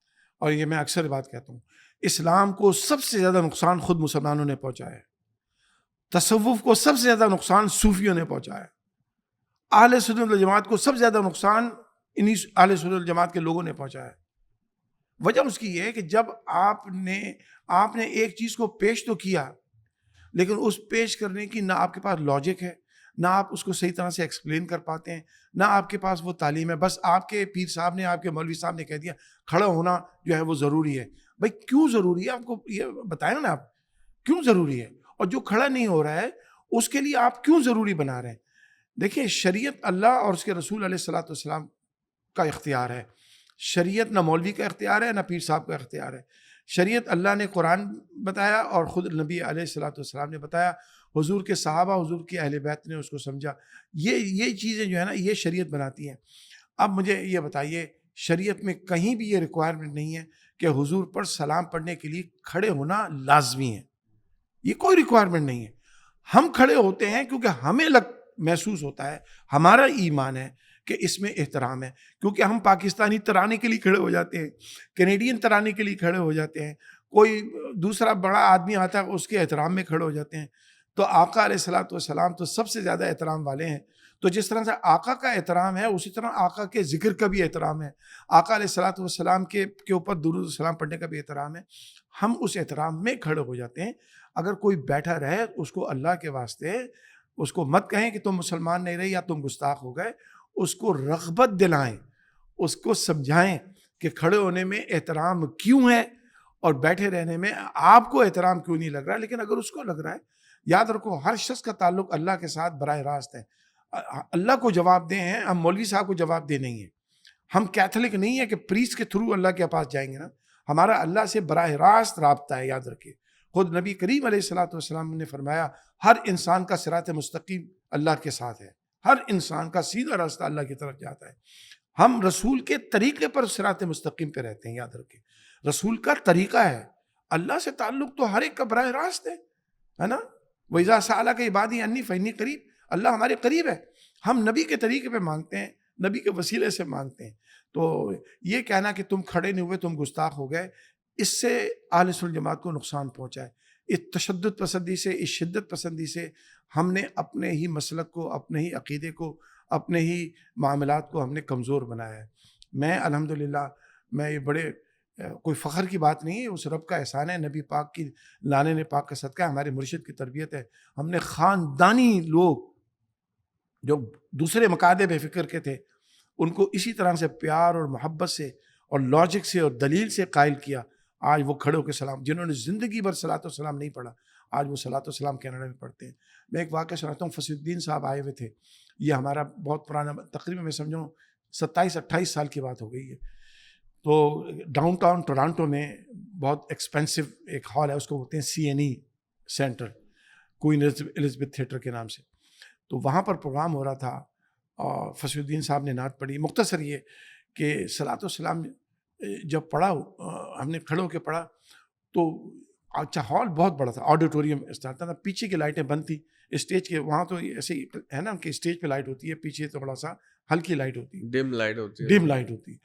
اور یہ میں اکثر بات کہتا ہوں، اسلام کو سب سے زیادہ نقصان خود مسلمانوں نے پہنچایا ہے. تصوف کو سب سے زیادہ نقصان صوفیوں نے پہنچایا ہے. اہل سنت والجماعت کو سب سے زیادہ نقصان انہی اہل سنت والجماعت کے لوگوں نے پہنچایا. وجہ اس کی یہ ہے کہ جب آپ نے ایک چیز کو پیش تو کیا، لیکن اس پیش کرنے کی نہ آپ کے پاس لاجک ہے، نہ آپ اس کو صحیح طرح سے ایکسپلین کر پاتے ہیں، نہ آپ کے پاس وہ تعلیم ہے. بس آپ کے پیر صاحب نے، آپ کے مولوی صاحب نے کہہ دیا کھڑا ہونا جو ہے وہ ضروری ہے. بھائی کیوں ضروری ہے؟ آپ کو یہ بتائیں نا، آپ کیوں ضروری ہے؟ اور جو کھڑا نہیں ہو رہا ہے اس کے لیے آپ کیوں ضروری بنا رہے ہیں؟ دیکھیں، شریعت اللہ اور اس کے رسول علیہ الصلوۃ والسلام کا اختیار ہے. شریعت نہ مولوی کا اختیار ہے، نہ پیر صاحب کا اختیار ہے. شریعت اللہ نے قرآن بتایا اور خود نبی علیہ الصلوۃ والسلام نے بتایا، حضور کے صحابہ، حضور کی اہل بیت نے اس کو سمجھا. یہ چیزیں جو ہے نا، یہ شریعت بناتی ہیں. اب مجھے یہ بتائیے، شریعت میں کہیں بھی یہ ریکوائرمنٹ نہیں ہے کہ حضور پر سلام پڑھنے کے لیے کھڑے ہونا لازمی ہے. یہ کوئی ریکوائرمنٹ نہیں ہے. ہم کھڑے ہوتے ہیں کیونکہ ہمیں محسوس ہوتا ہے، ہمارا ایمان ہے کہ اس میں احترام ہے. کیونکہ ہم پاکستانی ترانے کے لیے کھڑے ہو جاتے ہیں، کینیڈین ترانے کے لیے کھڑے ہو جاتے ہیں، کوئی دوسرا بڑا آدمی آتا ہے اس کے احترام میں کھڑے ہو جاتے ہیں. تو آقا علیہ الصلوۃ والسلام تو سب سے زیادہ احترام والے ہیں. تو جس طرح سے آقا کا احترام ہے، اسی طرح آقا کے ذکر کا بھی احترام ہے، آقا علیہ الصلوۃ والسلام کے اوپر درود السلام پڑھنے کا بھی احترام ہے. ہم اس احترام میں کھڑے ہو جاتے ہیں. اگر کوئی بیٹھا رہے اس کو اللہ کے واسطے اس کو مت کہیں کہ تم مسلمان نہیں رہے یا تم گستاخ ہو گئے. اس کو رغبت دلائیں، اس کو سمجھائیں کہ کھڑے ہونے میں احترام کیوں ہے اور بیٹھے رہنے میں آپ کو احترام کیوں نہیں لگ رہا. لیکن اگر اس کو لگ رہا ہے، یاد رکھو ہر شخص کا تعلق اللہ کے ساتھ براہ راست ہے. اللہ کو جواب دیں ہیں، ہم مولوی صاحب کو جواب دے نہیں ہیں. ہم کیتھولک نہیں ہے کہ پریسٹ کے تھرو اللہ کے پاس جائیں گے نا. ہمارا اللہ سے براہ راست رابطہ ہے. یاد رکھیے، خود نبی کریم علیہ الصلوۃ والسلام نے فرمایا ہر انسان کا صراط مستقیم اللہ کے ساتھ ہے. ہر انسان کا سیدھا راستہ اللہ کی طرف جاتا ہے. ہم رسول کے طریقے پر صراط مستقیم پہ رہتے ہیں. یاد رکھیں، رسول کا طریقہ ہے. اللہ سے تعلق تو ہر ایک کا براہ راست ہے نا. وَإِذَا سَأَلَكَ عِبَادِي عَنِّي فَإِنِّي قَرِيبٌ. اللہ ہمارے قریب ہے. ہم نبی کے طریقے پہ مانگتے ہیں، نبی کے وسیلے سے مانگتے ہیں. تو یہ کہنا کہ تم کھڑے نہیں ہوئے، تم گستاخ ہو گئے، اس سے اہل سنت جماعت کو نقصان پہنچا ہے. اس تشدد پسندی سے، اس شدت پسندی سے ہم نے اپنے ہی مسلک کو، اپنے ہی عقیدے کو، اپنے ہی معاملات کو ہم نے کمزور بنایا ہے. میں الحمدللہ، میں یہ بڑے کوئی فخر کی بات نہیں ہے، اس رب کا احسان ہے، نبی پاک کی لانے پاک کا صدقہ ہے، ہمارے مرشد کی تربیت ہے. ہم نے خاندانی لوگ جو دوسرے مقادب فکر کے تھے ان کو اسی طرح سے پیار اور محبت سے اور لاجک سے اور دلیل سے قائل کیا. آج وہ کھڑے ہو کے سلام، جنہوں نے زندگی بھر صلاۃ و سلام نہیں پڑھا، آج وہ صلاۃ و سلام کینیڈا میں پڑھتے ہیں. میں ایک واقعہ سناتا ہوں. فصیح الدین صاحب آئے ہوئے تھے. یہ ہمارا بہت پرانا، تقریباً میں سمجھوں 27-28 سال کی بات ہو گئی ہے. تو ڈاؤن ٹاؤن ٹورانٹو میں بہت ایکسپینسو ایک ہال ہے، اس کو بولتے ہیں CNE centre, queen Elizabeth theatre کے نام سے. تو وہاں پر پروگرام ہو رہا تھا اور فصیح الدین صاحب نے نعت پڑھی. مختصر یہ کہ صلاۃ و سلام جب پڑھا، ہم نے کھڑے ہو کے پڑھا، تو اچھا ہال بہت بڑا تھا، آڈیٹوریم اسٹائل تھا. پیچھے کی لائٹیں بند تھیں اسٹیج کے. وہاں تو ایسے ہی ہے نا کہ اسٹیج پہ لائٹ ہوتی ہے، پیچھے تھوڑا سا ہلکی لائٹ ہوتی ہے، ڈم لائٹ ہوتی ہے.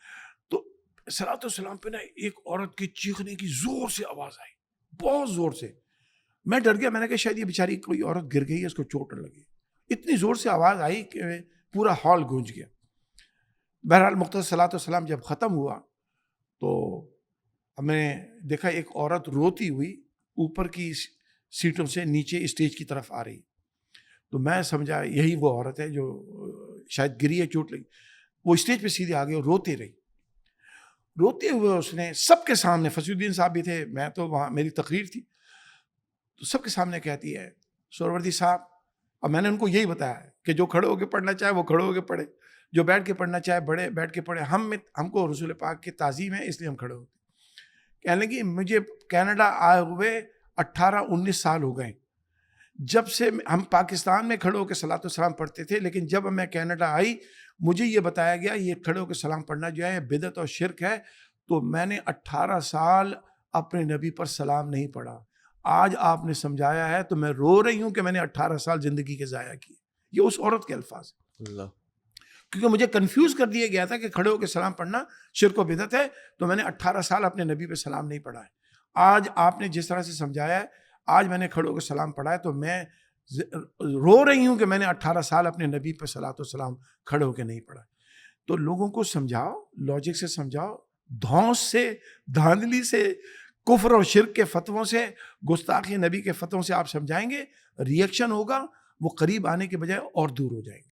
تو صلاۃ و سلام پہ نا ایک عورت کے چیخنے کی زور سے آواز آئی، بہت زور سے. میں ڈر گیا. میں نے کہا شاید یہ بیچاری کوئی عورت گر گئی ہے، اس کو چوٹ لگی. اتنی زور سے آواز آئی کہ پورا ہال گونج گیا. بہرحال مختصر صلاۃ و سلام جب ختم ہوا تو ہم نے دیکھا ایک عورت روتی ہوئی اوپر کی سیٹوں سے نیچے اسٹیج کی طرف آ رہی. تو میں سمجھا یہی وہ عورت ہے جو شاید گری ہے، چوٹ لگی. وہ اسٹیج پہ سیدھے آ گئی اور روتی رہی. روتے ہوئے اس نے سب کے سامنے، فصیح الدین صاحب بھی تھے، میں تو وہاں میری تقریر تھی، تو سب کے سامنے کہتی ہے سہروردی صاحب. اور میں نے ان کو یہی بتایا کہ جو کھڑے ہو کے پڑھنا چاہے وہ کھڑے ہو کے پڑھے، جو بیٹھ کے پڑھنا چاہے بڑے بیٹھ کے پڑھے. ہم کو رسول پاک کی تعظیم ہے، اس لیے ہم کھڑے ہوتے. کہنے لگی مجھے کینیڈا آئے ہوئے 18-19 سال ہو گئے. جب سے ہم پاکستان میں کھڑے ہو کے صلاۃ و سلام پڑھتے تھے، لیکن جب میں کینیڈا آئی مجھے یہ بتایا گیا یہ کھڑے ہو کے سلام پڑھنا جو ہے بدعت اور شرک ہے. تو میں نے 18 سال اپنے نبی پر سلام نہیں پڑھا. آج آپ نے سمجھایا ہے تو میں رو رہی ہوں کہ میں نے 18 سال زندگی کے ضائع کیے. یہ اس عورت کے الفاظ ہیں. اللہ، کیونکہ مجھے کنفیوز کر دیا گیا تھا کہ کھڑے ہو کے سلام پڑھنا شرک و بدعت ہے، تو میں نے 18 سال اپنے نبی پہ سلام نہیں پڑھا ہے. آج آپ نے جس طرح سے سمجھایا ہے، آج میں نے کھڑے ہو کے سلام پڑھا ہے تو میں رو رہی ہوں کہ میں نے 18 سال اپنے نبی پہ صلاۃ و سلام کھڑے ہو کے نہیں پڑھا. تو لوگوں کو سمجھاؤ، لاجک سے سمجھاؤ، دھونس سے، دھاندلی سے، کفر اور شرک کے فتووں سے، گستاخی نبی کے فتووں سے آپ سمجھائیں گے، ریئیکشن ہوگا، وہ قریب آنے کے بجائے اور دور ہو جائیں گے۔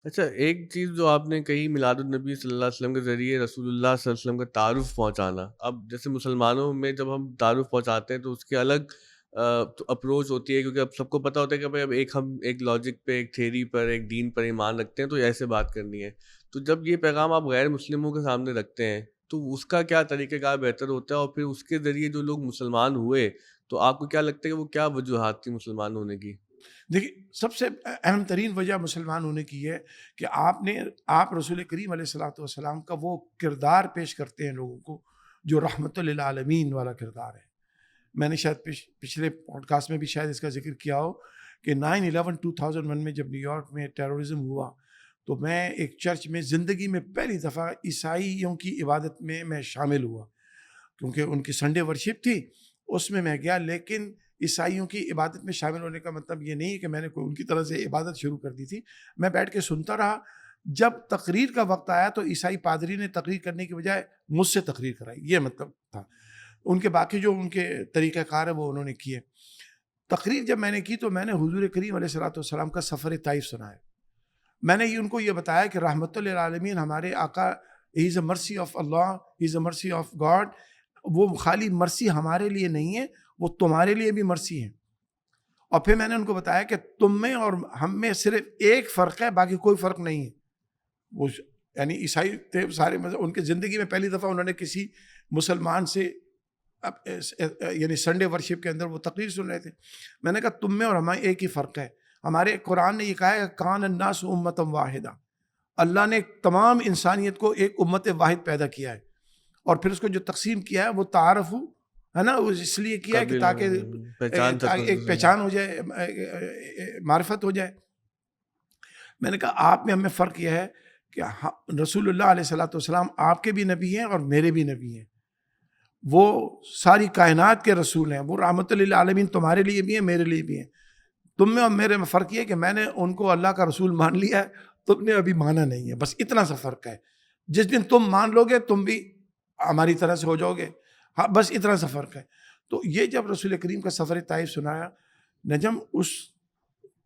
اچھا، ایک چیز جو آپ نے کہی میلاد النبی صلی اللہ علیہ وسلم کے ذریعے رسول اللہ صلی اللہ علیہ وسلم کا تعارف پہنچانا. اب جیسے مسلمانوں میں جب ہم تعارف پہنچاتے ہیں تو اس کی الگ اپروچ ہوتی ہے، کیونکہ اب سب کو پتہ ہوتا ہے کہ بھائی اب ہم ایک لاجک پہ، ایک تھیری پر، ایک دین پر ایمان رکھتے ہیں تو ایسے بات کرنی ہے. تو جب یہ پیغام آپ غیر مسلموں کے سامنے رکھتے ہیں تو اس کا کیا طریقہ کار بہتر ہوتا ہے، اور پھر اس کے ذریعے جو لوگ مسلمان ہوئے تو آپ کو کیا لگتا ہے کہ وہ کیا وجوہات تھی مسلمان ہونے کی؟ دیکھیے، سب سے اہم ترین وجہ مسلمان ہونے کی ہے کہ آپ رسول کریم علیہ الصلوۃ والسلام کا وہ کردار پیش کرتے ہیں لوگوں کو جو رحمت للعالمین والا کردار ہے. میں نے شاید پچھلے پوڈ کاسٹ میں بھی شاید اس کا ذکر کیا ہو کہ 9/11 2001 میں جب نیو یارک میں ٹیررزم ہوا تو میں ایک چرچ میں زندگی میں پہلی دفعہ عیسائیوں کی عبادت میں شامل ہوا، کیونکہ ان کی سنڈے ورشپ تھی، اس میں گیا. لیکن عیسائیوں کی عبادت میں شامل ہونے کا مطلب یہ نہیں کہ میں نے کوئی ان کی طرح سے عبادت شروع کر دی تھی. میں بیٹھ کے سنتا رہا. جب تقریر کا وقت آیا تو عیسائی پادری نے تقریر کرنے کی بجائے مجھ سے تقریر کرائی. یہ مطلب تھا. ان کے باقی جو ان کے طریقہ کار ہے وہ انہوں نے کیے. تقریر جب میں نے کی تو میں نے حضور کریم علیہ الصلوۃ والسلام کا سفر طائف سنایا. میں نے ان کو یہ بتایا کہ رحمت للعالمین ہمارے آقا، ہی از اے mercy of Allah, he is a mercy of God. وہ خالی مرسی ہمارے لیے نہیں ہے، وہ تمہارے لیے بھی مرسی ہے. اور پھر میں نے ان کو بتایا کہ تم میں اور ہم میں صرف ایک فرق ہے، باقی کوئی فرق نہیں ہے. وہ یعنی عیسائی تھے سارے، ان کی زندگی میں پہلی دفعہ انہوں نے کسی مسلمان سے یعنی سنڈے ورشپ کے اندر وہ تقریر سن رہے تھے. میں نے کہا تم میں اور ہمیں ایک ہی فرق ہے. ہمارے قرآن نے یہ کہا ہے کان الناس امۃ واحدہ، اللہ نے تمام انسانیت کو ایک امت واحد پیدا کیا ہے. اور پھر اس کو جو تقسیم کیا ہے وہ تعارف ہے نا، وہ اس لیے کیا ہے کہ تاکہ ایک پہچان ہو جائے، معرفت ہو جائے. میں نے کہا آپ میں ہمیں فرق یہ ہے کہ رسول اللہ علیہ الصلوۃ والسلام آپ کے بھی نبی ہیں اور میرے بھی نبی ہیں. وہ ساری کائنات کے رسول ہیں، وہ رحمت للعالمین تمہارے لیے بھی ہیں، میرے لیے بھی ہیں. تم میں اور میرے میں فرق یہ ہے کہ میں نے ان کو اللہ کا رسول مان لیا ہے، تم نے ابھی مانا نہیں ہے. بس اتنا سا فرق ہے. جس دن تم مان لو گے تم بھی ہماری طرح سے ہو جاؤ گے. ہاں، بس اتنا سا فرق ہے. تو یہ جب رسول کریم کا سفر طائف سنایا، نجم اس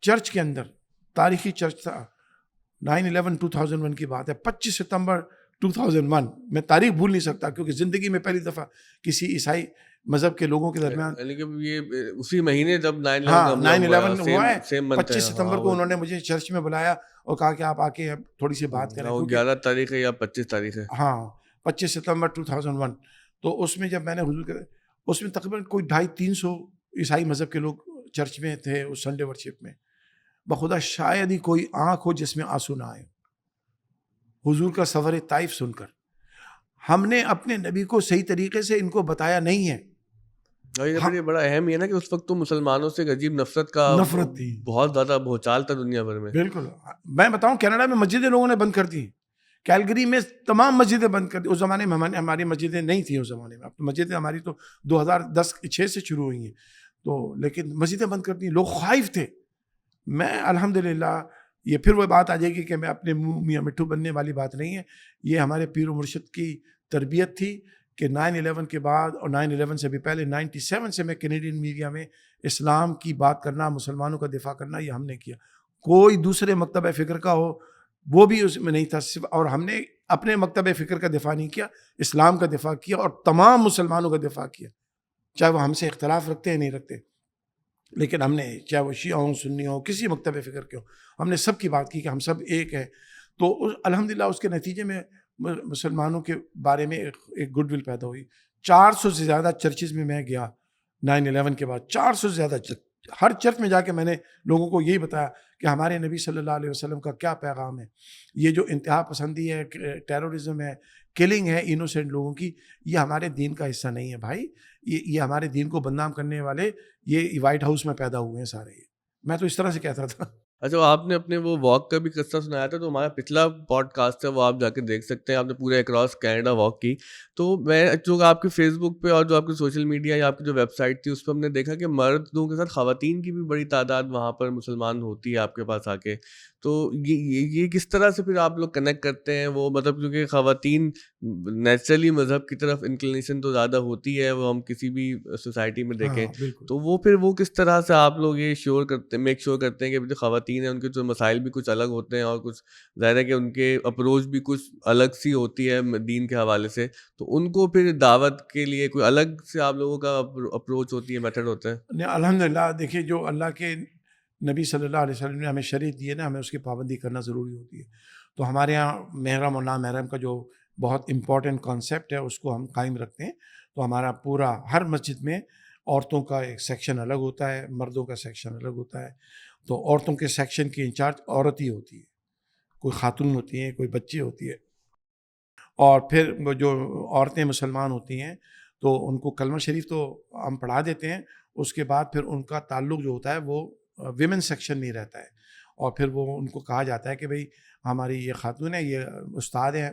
چرچ کے اندر، تاریخی چرچ تھا، 9/11 2001 کی بات ہے، 25 ستمبر 2001. میں تاریخ بھول نہیں سکتا کیونکہ زندگی میں پہلی دفعہ کسی عیسائی مذہب کے لوگوں کے درمیان، یہ اسی مہینے جب 9/11 ہوا ہے، 25 ستمبر کو انہوں نے مجھے چرچ میں بلایا اور کہا کہ آپ آ کے تھوڑی سی بات کریں. 11 تاریخ ہے یا 25 تاریخ ہے؟ ہاں، 25 ستمبر 2001. تو اس میں جب میں نے اس میں تقریباً کوئی 250-300 عیسائی مذہب کے لوگ چرچ میں تھے اس سنڈے ورشپ میں. بخدا شاید ہی کوئی آنکھ ہو جس میں آنسو نہ آئے حضور کا سفر طائف سن کر. ہم نے اپنے نبی کو صحیح طریقے سے ان کو بتایا نہیں ہے. یہ بڑا اہم یہ نا کہ اس وقت تو مسلمانوں سے عجیب نفرت تھی، بہت زیادہ بھوچال تھا دنیا بھر میں. بالکل. میں بتاؤں کینیڈا میں مسجدیں لوگوں نے بند کر دی، کیلگری میں تمام مسجدیں بند کر دی. اس زمانے میں ہماری مسجدیں نہیں تھیں. اس زمانے میں اب تو مسجدیں ہماری تو 2010-6 سے شروع ہوئی ہیں تو، لیکن مسجدیں بند کر دی. لوگ خائف تھے. میں الحمدللہ، یہ پھر وہ بات آ جائے گی کہ میں اپنے منہ میاں مٹھو بننے والی بات نہیں ہے. یہ ہمارے پیر و مرشد کی تربیت تھی کہ 9/11 کے بعد اور 9/11 سے بھی پہلے 97 سے میں کینیڈین میڈیا میں اسلام کی بات کرنا، مسلمانوں کا دفاع کرنا، یہ ہم نے کیا. کوئی دوسرے مکتب فکر کا ہو وہ بھی اس میں نہیں تھا. اور ہم نے اپنے مکتب فکر کا دفاع نہیں کیا، اسلام کا دفاع کیا اور تمام مسلمانوں کا دفاع کیا، چاہے وہ ہم سے اختلاف رکھتے ہیں نہیں رکھتے. لیکن ہم نے، چاہے وہ شیعہ ہوں، سنی ہوں، کسی مکتب فکر کے ہوں، ہم نے سب کی بات کی کہ ہم سب ایک ہیں. تو الحمدللہ اس کے نتیجے میں مسلمانوں کے بارے میں ایک گڈ ول پیدا ہوئی. 400 سے زیادہ چرچز میں گیا 9/11 کے بعد. 400 سے زیادہ ہر چرچ میں جا کے میں نے لوگوں کو یہی بتایا کہ ہمارے نبی صلی اللہ علیہ وسلم کا کیا پیغام ہے. یہ جو انتہا پسندی ہے، ٹیررزم ہے، کلنگ ہے انوسینٹ لوگوں کی، یہ ہمارے دین کا حصہ نہیں ہے بھائی. یہ ہمارے دین کو بدنام کرنے والے یہ وائٹ ہاؤس میں پیدا ہوئے ہیں سارے. میں تو اس طرح سے کہتا تھا. اچھا آپ نے اپنے وہ واک کا بھی قصہ سنایا تھا، تو ہمارا پچھلا پوڈ کاسٹ ہے وہ آپ جا کے دیکھ سکتے ہیں، آپ نے پورے اکراس کینیڈا واک کی. تو میں جو آپ کے فیس بک پہ اور جو آپ کی سوشل میڈیا یا آپ کی جو ویب سائٹ تھی اس پہ ہم نے دیکھا کہ مردوں کے ساتھ خواتین کی بھی بڑی تعداد وہاں پر مسلمان ہوتی ہے آپ کے پاس آ کے. تو یہ کس طرح سے پھر آپ لوگ کنیکٹ کرتے ہیں وہ، مطلب کیونکہ خواتین نیچرلی مذہب کی طرف انکلینیشن تو زیادہ ہوتی ہے، وہ ہم کسی بھی سوسائٹی میں دیکھیں، ہاں بالکل. تو وہ پھر وہ کس طرح سے آپ لوگ یہ شیور کرتے میک شیور کرتے ہیں کہ جو خواتین ہیں ان کے جو مسائل بھی کچھ الگ ہوتے ہیں اور کچھ ظاہر ہے کہ ان کے اپروچ بھی کچھ الگ سی ہوتی ہے دین کے حوالے سے، تو ان کو پھر دعوت کے لیے کوئی الگ سے آپ لوگوں کا اپروچ ہوتی ہے، میتھڈ ہوتا ہے؟ الحمد للہ دیکھیے جو اللہ کے نبی صلی اللہ علیہ وسلم نے ہمیں شریعت دی ہے نا، ہمیں اس کی پابندی کرنا ضروری ہوتی ہے. تو ہمارے یہاں محرم اور نامحرم کا جو بہت امپورٹنٹ کانسیپٹ ہے اس کو ہم قائم رکھتے ہیں. تو ہمارا پورا ہر مسجد میں عورتوں کا ایک سیکشن الگ ہوتا ہے، مردوں کا سیکشن الگ ہوتا ہے. تو عورتوں کے سیکشن کی انچارج عورت ہی ہوتی ہے، کوئی خاتون ہوتی ہیں، کوئی بچی ہوتی ہے. اور پھر وہ جو عورتیں مسلمان ہوتی ہیں تو ان کو کلمہ شریف تو ہم پڑھا دیتے ہیں، اس کے بعد پھر ان کا تعلق جو ہوتا ہے وہ ویمن سیکشن میں ہی رہتا ہے. اور پھر وہ ان کو کہا جاتا ہے کہ بھئی ہماری یہ خاتون ہے، یہ استاد ہیں،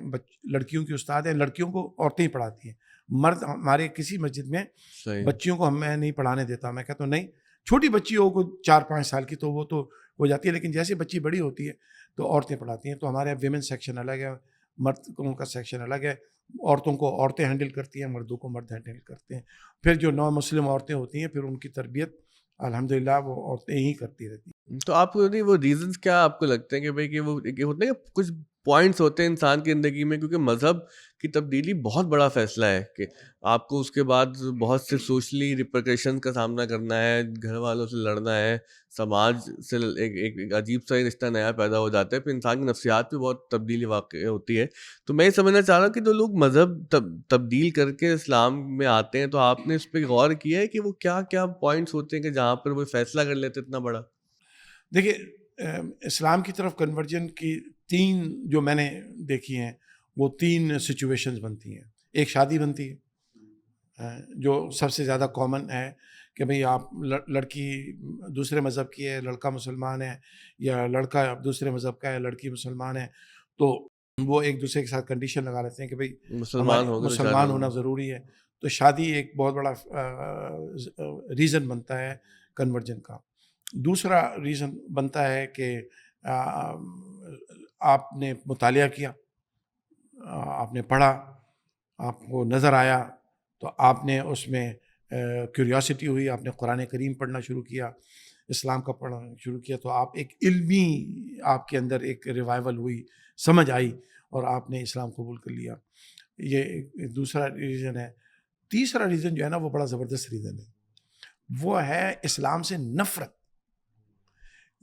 لڑکیوں کی استاد ہیں، لڑکیوں کو عورتیں ہی پڑھاتی ہیں. مرد ہمارے کسی مسجد میں صحیح. بچیوں کو میں نہیں پڑھانے دیتا. میں کہتا ہوں نہیں، چھوٹی بچی ہو کوئی 4-5 سال کی تو وہ تو ہو جاتی ہے، لیکن جیسے بچی بڑی ہوتی ہے تو عورتیں پڑھاتی ہیں. تو ہمارے یہاں ویمن سیکشن الگ ہے، مردوں کا سیکشن الگ ہے. عورتوں کو عورتیں ہینڈل کرتی ہیں، مردوں کو مرد ہینڈل کرتے ہیں. پھر جو نو مسلم عورتیں ہوتی ہیں پھر ان کی تربیت الحمدللہ وہ عورتیں ہی کرتی رہتی ہیں. تو آپ کو نہیں وہ ریزنس کیا آپ کو لگتے ہیں کہ بھائی کہ وہ یہ ہوتے ہیں کہ کچھ پوائنٹس ہوتے ہیں انسان کی زندگی میں، کیونکہ مذہب کی تبدیلی بہت بڑا فیصلہ ہے کہ آپ کو اس کے بعد بہت سے سوشلی ریپرکیشن کا سامنا کرنا ہے، گھر والوں سے لڑنا ہے، سماج سے ایک عجیب سا ہی رشتہ نیا پیدا ہو جاتا ہے، پھر انسان کی نفسیات پہ بہت تبدیلی واقع ہوتی ہے. تو میں یہ سمجھنا چاہ رہا ہوں کہ جو لوگ مذہب تبدیل کر کے اسلام میں آتے ہیں، تو آپ نے اس پہ غور کیا ہے کہ وہ کیا کیا پوائنٹس ہوتے ہیں کہ جہاں پر وہ فیصلہ کر لیتے اتنا بڑا؟ دیکھیے اسلام کی طرف کنورجن کی 3 جو میں نے دیکھی ہیں وہ 3 سچویشنز بنتی ہیں. ایک شادی بنتی ہے جو سب سے زیادہ کامن ہے کہ بھئی آپ لڑکی دوسرے مذہب کی ہے، لڑکا مسلمان ہے، یا لڑکا دوسرے مذہب کا ہے، لڑکی مسلمان ہے. تو وہ ایک دوسرے کے ساتھ کنڈیشن لگا لیتے ہیں کہ بھئی ہمارے مسلمان ہو گئے تو شادی مسلمان ہونا ہوگی. ضروری ہے. تو شادی ایک بہت بڑا ریزن بنتا ہے کنورجن کا. دوسرا ریزن بنتا ہے کہ آپ نے مطالعہ کیا، آپ نے پڑھا، آپ کو نظر آیا تو آپ نے اس میں کیوریاسٹی ہوئی، آپ نے قرآن کریم پڑھنا شروع کیا، اسلام کا پڑھنا شروع کیا، تو آپ ایک علمی آپ کے اندر ایک ریوائول ہوئی، سمجھ آئی اور آپ نے اسلام قبول کر لیا. یہ ایک دوسرا ریزن ہے. تیسرا ریزن جو ہے نا وہ بڑا زبردست ریزن ہے، وہ ہے اسلام سے نفرت.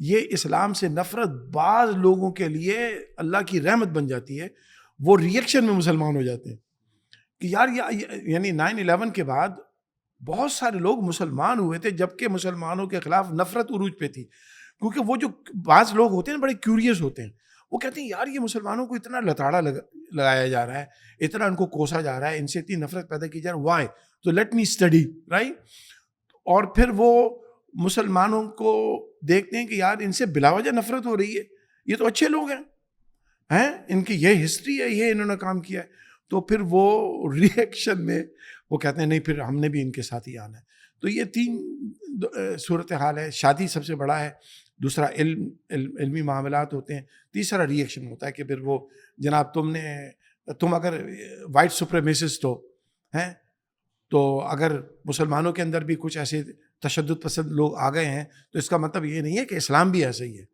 یہ اسلام سے نفرت بعض لوگوں کے لیے اللہ کی رحمت بن جاتی ہے، وہ ریئیکشن میں مسلمان ہو جاتے ہیں کہ یار یعنی 9/11 کے بعد بہت سارے لوگ مسلمان ہوئے تھے جبکہ مسلمانوں کے خلاف نفرت عروج پہ تھی. کیونکہ وہ جو بعض لوگ ہوتے ہیں بڑے کیوریس ہوتے ہیں، وہ کہتے ہیں یار یہ مسلمانوں کو اتنا لتاڑا لگایا جا رہا ہے، اتنا ان کو کوسا جا رہا ہے، ان سے اتنی نفرت پیدا کی جا رہی ہے، وائی؟ تو لیٹ می اسٹڈی، رائٹ. اور پھر وہ مسلمانوں کو دیکھتے ہیں کہ یار ان سے بلا وجہ نفرت ہو رہی ہے، یہ تو اچھے لوگ ہیں، ان کی یہ ہسٹری ہے، یہ انہوں نے کام کیا ہے. تو پھر وہ ریئیکشن میں وہ کہتے ہیں نہیں پھر ہم نے بھی ان کے ساتھ ہی آنا ہے. تو یہ 3 صورتحال ہے. شادی سب سے بڑا ہے، دوسرا علمی معاملات ہوتے ہیں، تیسرا ریئیکشن ہوتا ہے کہ پھر وہ جناب تم اگر وائٹ سپریمیسسٹ ہو ہیں تو اگر مسلمانوں کے اندر بھی کچھ ایسے تشدد پسند لوگ آ گئے ہیں تو اس کا مطلب یہ نہیں ہے کہ اسلام بھی ایسا ہی ہے،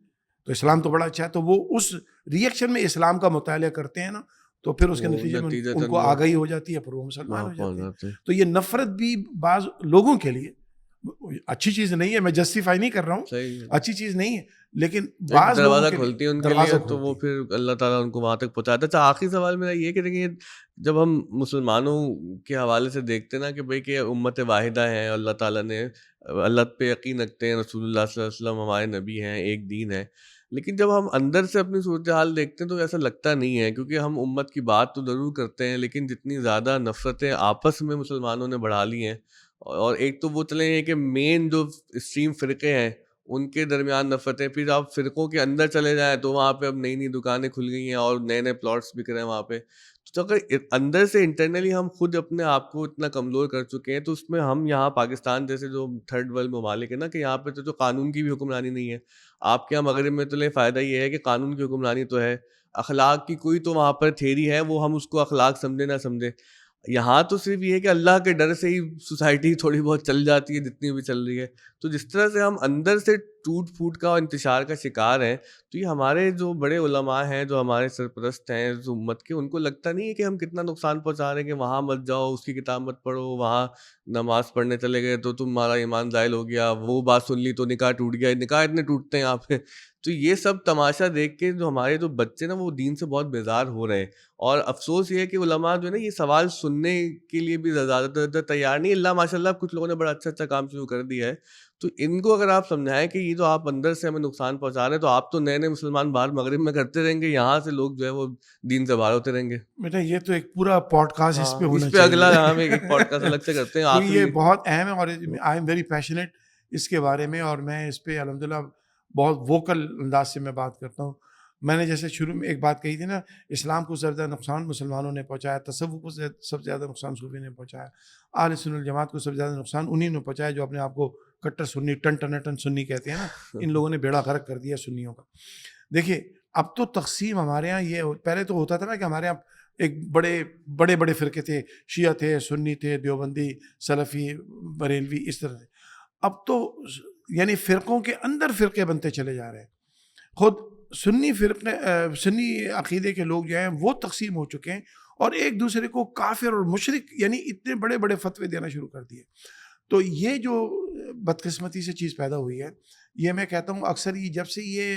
تو اسلام تو بڑا اچھا ہے. تو وہ اس ریئیکشن میں اسلام کا مطالعہ کرتے ہیں نا، تو پھر اس کے نتیجے میں ان کو آگاہی ہو جاتی ہے، پھر وہ مسلمان ہو جاتے ہیں. تو یہ نفرت بھی بعض لوگوں کے لیے اچھی چیز نہیں ہے، میں جسٹیفائی نہیں کر رہا ہوں، اچھی چیز نہیں ہے، لیکن بعض دروازہ کھولتی ہے ان کے لیے، تو وہ پھر اللہ تعالیٰ ان کو وہاں تک پہنچاتا ہے. اچھا آخری سوال میرا یہ کہ دیکھیں جب ہم مسلمانوں کے حوالے سے دیکھتے ہیں نا کہ بھئی کہ امت واحدہ ہیں، اللہ تعالیٰ نے اللہ پہ یقین رکھتے ہیں، رسول اللہ صلی اللہ علیہ وسلم ہمارے نبی ہیں، ایک دین ہے، لیکن جب ہم اندر سے اپنی صورتحال دیکھتے ہیں تو ایسا لگتا نہیں ہے، کیونکہ ہم امت کی بات تو ضرور کرتے ہیں لیکن جتنی زیادہ نفرتیں آپس میں مسلمانوں نے بڑھا لی ہیں، اور ایک تو وہ چلیں کہ مین جو اسٹریم فرقے ہیں ان کے درمیان نفرتیں. پھر آپ فرقوں کے اندر چلے جائیں تو وہاں پہ اب نئی نئی دکانیں کھل گئی ہیں اور نئے نئے پلاٹس بک رہے ہیں وہاں پہ. تو اگر اندر سے انٹرنلی ہم خود اپنے آپ کو اتنا کمزور کر چکے ہیں تو اس میں ہم یہاں پاکستان جیسے جو تھرڈ ورلڈ ممالک ہے نا کہ یہاں پہ تو قانون کی بھی حکمرانی نہیں ہے. آپ کے یہاں مغرب میں تو فائدہ یہ ہے کہ قانون کی حکمرانی تو ہے, اخلاق کی کوئی تو وہاں پر تھیری ہے, وہ ہم اس کو اخلاق سمجھے نہ سمجھے. یہاں تو صرف یہ ہے کہ اللہ کے ڈر سے ہی سوسائٹی تھوڑی بہت چل جاتی ہے جتنی بھی چل رہی ہے. تو جس طرح سے ہم اندر سے ٹوٹ پھوٹ کا اور انتشار کا شکار ہیں, تو یہ ہمارے جو بڑے علماء ہیں, جو ہمارے سرپرست ہیں اس امت کے, ان کو لگتا نہیں ہے کہ ہم کتنا نقصان پہنچا رہے ہیں کہ وہاں مت جاؤ, اس کی کتاب مت پڑھو, وہاں نماز پڑھنے چلے گئے تو تمہارا ایمان زائل ہو گیا, وہ بات سن لی تو نکاح ٹوٹ گیا. نکاح اتنے ٹوٹتے ہیں یہاں پہ. تو یہ سب تماشا دیکھ کے جو ہمارے جو بچے نا وہ دین سے بہت بیزار ہو رہے ہیں. اور افسوس یہ ہے کہ علماء جو ہے نا یہ سوال سننے کے لیے بھی زیادہ تیار نہیں. اللہ ماشاء اللہ کچھ لوگوں نے بڑا اچھا کام شروع کر دیا ہے. تو ان کو اگر آپ سمجھائیں کہ یہ جو آپ اندر سے ہمیں نقصان پہنچا رہے ہیں, تو آپ تو نئے نئے مسلمان باہر مغرب میں کرتے رہیں گے, یہاں سے لوگ جو ہے وہ دین سے باہر ہوتے رہیں گے. بیٹا یہ تو ایک پورا پوڈ کاسٹ اس پہ ہونا اس پہ چاہیے. اگلا ہم ایک پوڈ کاسٹ الگ سے کرتے ہیں. کیونکہ یہ آخری بہت اہم ہے اور آئی ایم ویری پیشنیٹ اس کے بارے میں, اور میں اس پہ الحمدللہ بہت ووکل انداز سے میں بات کرتا ہوں. میں نے جیسے شروع میں ایک بات کہی تھی نا, اسلام کو زیادہ نقصان مسلمانوں نے پہنچایا, تصوف کو سب سے زیادہ نقصان صوفی نے پہنچایا, اہل سنت والجماعت کو سب سے زیادہ نقصان انہی نے پہنچایا جو اپنے آپ کو کٹر سنی ٹن سنی کہتے ہیں نا. ان لوگوں نے بیڑا غرق کر دیا سنیوں کا. دیکھیے اب تو تقسیم ہمارے یہاں یہ, پہلے تو ہوتا تھا نا کہ ہمارے یہاں ایک بڑے فرقے تھے, شیعہ تھے, سنی تھے, دیوبندی, سلفی, بریلوی, اس طرح سے. اب تو یعنی فرقوں کے اندر فرقے بنتے چلے جا رہے ہیں. خود سنی عقیدے کے لوگ جو ہیں وہ تقسیم ہو چکے ہیں اور ایک دوسرے کو کافر اور مشرک یعنی اتنے بڑے بڑے فتوے دینا شروع کر دیے. تو یہ جو بدقسمتی سے چیز پیدا ہوئی ہے, یہ میں کہتا ہوں اکثر یہ جب سے یہ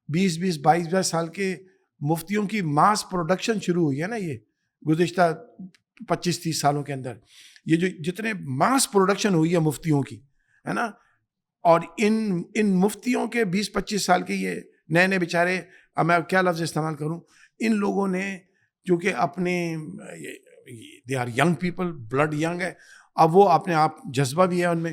22 سال کے مفتیوں کی ماس پروڈکشن شروع ہوئی ہے نا, یہ گزشتہ 25-30 سالوں کے اندر یہ جو جتنے ماس پروڈکشن ہوئی ہے مفتیوں کی ہے نا, اور ان مفتیوں کے 20-25 سال کے یہ نئے بیچارے, اب میں کیا لفظ استعمال کروں, ان لوگوں نے چونکہ اپنے they are young people, blood young ہے, اب وہ اپنے آپ جذبہ بھی ہے ان میں,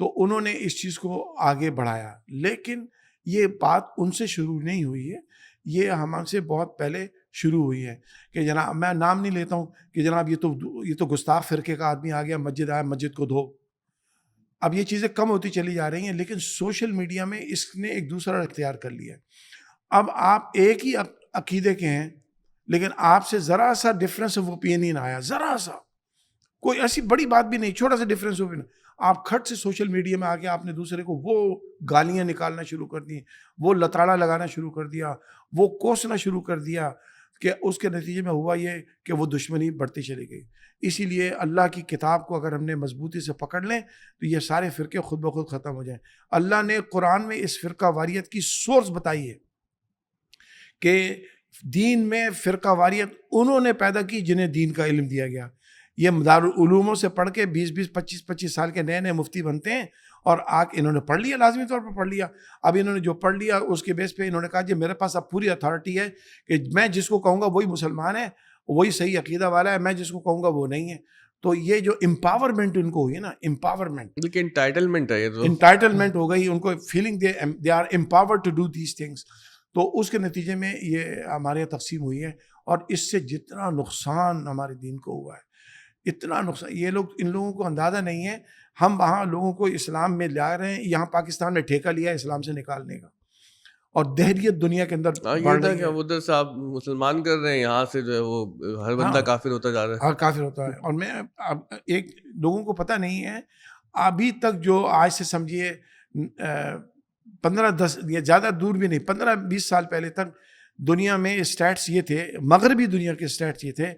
تو انہوں نے اس چیز کو آگے بڑھایا. لیکن یہ بات ان سے شروع نہیں ہوئی ہے, یہ ہم سے بہت پہلے شروع ہوئی ہے کہ جناب, میں نام نہیں لیتا ہوں کہ جناب یہ تو گستاخ فرقے کا آدمی آ گیا, مسجد آیا, مسجد کو دھو. اب یہ چیزیں کم ہوتی چلی جا رہی ہیں, لیکن سوشل میڈیا میں اس نے ایک دوسرا اختیار کر لیا ہے. اب آپ ایک ہی عقیدے کے ہیں لیکن آپ سے ذرا سا ڈفرینس آف اوپینین آیا, ذرا سا, کوئی ایسی بڑی بات بھی نہیں, چھوٹا سا ڈفرینس آف اوپینین, آپ کھٹ سے سوشل میڈیا میں آ کے آپ نے دوسرے کو وہ گالیاں نکالنا شروع کر دی, وہ لتاڑا لگانا شروع کر دیا, وہ کوسنا شروع کر دیا, کہ اس کے نتیجے میں ہوا یہ کہ وہ دشمنی بڑھتی چلی گئی. اسی لیے اللہ کی کتاب کو اگر ہم نے مضبوطی سے پکڑ لیں تو یہ سارے فرقے خود بخود ختم ہو جائیں. اللہ نے قرآن میں اس فرقہ واریت کی سورس بتائی ہے کہ دین میں فرقہ واریت انہوں نے پیدا کی جنہیں دین کا علم دیا گیا. یہ دارالعلوموں سے پڑھ کے 20-25 سال کے نئے مفتی بنتے ہیں, اور انہوں نے پڑھ لیا, لازمی طور پر پڑھ لیا. اب انہوں نے جو پڑھ لیا اس کے بیس پہ انہوں نے کہا کہ میرے پاس اب پوری اتھارٹی ہے کہ میں جس کو کہوں گا وہی مسلمان ہے, وہی صحیح عقیدہ والا ہے, میں جس کو کہوں گا وہ نہیں ہے. تو یہ جو امپاورمنٹ ان کو ہوئی نا, امپاورمنٹ, انٹائٹلمنٹ ہے, یہ تو انٹائٹلمنٹ ہو گئی, ان کو feeling they are empowered to do these things. تو اس کے نتیجے میں یہ ہمارے یہاں تقسیم ہوئی ہے, اور اس سے جتنا نقصان ہمارے دین کو ہوا ہے, اتنا نقصان, ان لوگوں کو اندازہ نہیں ہے. ہم وہاں لوگوں کو اسلام میں لا رہے ہیں, یہاں پاکستان میں ٹھیکہ لیا ہے اسلام سے نکالنے کا, اور دہریت دنیا کے اندر بڑھ رہی ہے. ادھر سے آپ مسلمان کر رہے ہیں, یہاں سے جو ہے وہ ہر بندہ کافر ہوتا جا رہا ہے. ہر کافر ہوتا ہے. اور میں ایک لوگوں کو پتہ نہیں ہے ابھی تک, جو آج سے سمجھیے 15-10 یا زیادہ دور بھی نہیں, 15-20 سال پہلے تک دنیا میں اسٹیٹس یہ تھے, مغربی دنیا کے اسٹیٹس یہ تھے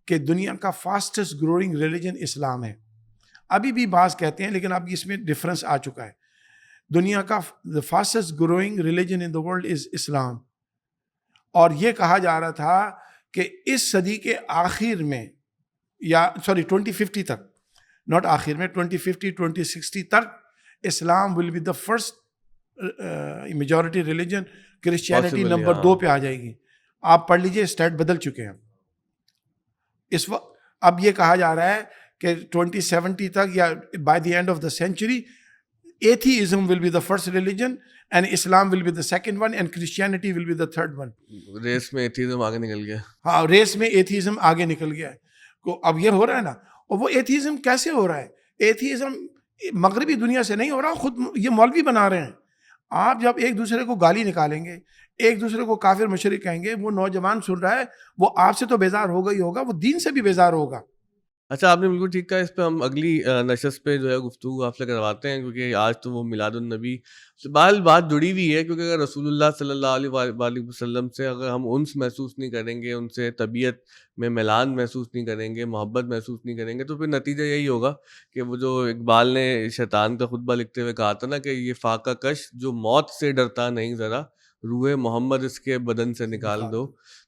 کہ دنیا کا فاسٹسٹ گروئنگ ریلیجن اسلام ہے. ابھی بھی بعض کہتے ہیں, لیکن اب اس میں ڈفرینس آ چکا ہے. دنیا کا fastest growing religion in the world is Islam. اور یہ کہا جا رہا تھا کہ اس صدی کے آخر میں, یا 2050 تک, ناٹ آخر میں, 2050-2060 تک Islam will be the first majority religion. Christianity number 2 پہ آ جائے گی. آپ پڑھ لیجئے, اسٹیٹ بدل چکے ہیں اس وقت. اب یہ کہا جا رہا ہے کہ 2070 تک یا by the end of the century Atheism will be the first religion, and Islam will be the second one, and Christianity will be the third one. ریس میں ایتھیزم آگے نکل گیا. ہاں ریس میں ایتھیزم آگے نکل گیا ہے. تو اب یہ ہو رہا ہے نا. اور وہ ایتھیزم کیسے ہو رہا ہے؟ ایتھیزم مغربی دنیا سے نہیں ہو رہا, خود یہ مولوی بنا رہے ہیں. آپ جب ایک دوسرے کو گالی نکالیں گے, ایک دوسرے کو کافر مشرک کہیں گے, وہ نوجوان سن رہا ہے, وہ آپ سے تو بیزار ہوگا ہی ہوگا, وہ دین سے بھی بیزار ہوگا. اچھا آپ نے بالکل ٹھیک کہا. اس پہ ہم اگلی نشست پہ جو ہے گفتگو آپ سے کرواتے ہیں, کیونکہ آج تو وہ میلاد النبی سے بہرحال بات جڑی ہوئی ہے. کیونکہ اگر رسول اللہ صلی اللہ علیہ وآلہ وسلم سے اگر ہم انس محسوس نہیں کریں گے, ان سے طبیعت میں میلان محسوس نہیں کریں گے, محبت محسوس نہیں کریں گے, تو پھر نتیجہ یہی ہوگا کہ وہ جو اقبال نے شیطان کا خطبہ لکھتے ہوئے کہا تھا نا کہ یہ فاقہ کش جو موت سے ڈرتا نہیں ذرا, روح محمد اس کے بدن سے نکال دو.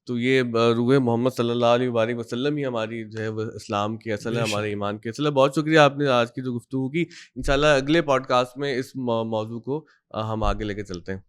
تو یہ روح محمد صلی اللہ علیہ وآلہ وسلم ہی ہماری جو ہے وہ اسلام کی اصل ہے, ہمارے ایمان کی اصل ہے. بہت شکریہ آپ نے آج کی جو گفتگو کی. انشاءاللہ اگلے پوڈ کاسٹ میں اس موضوع کو ہم آگے لے کے چلتے ہیں.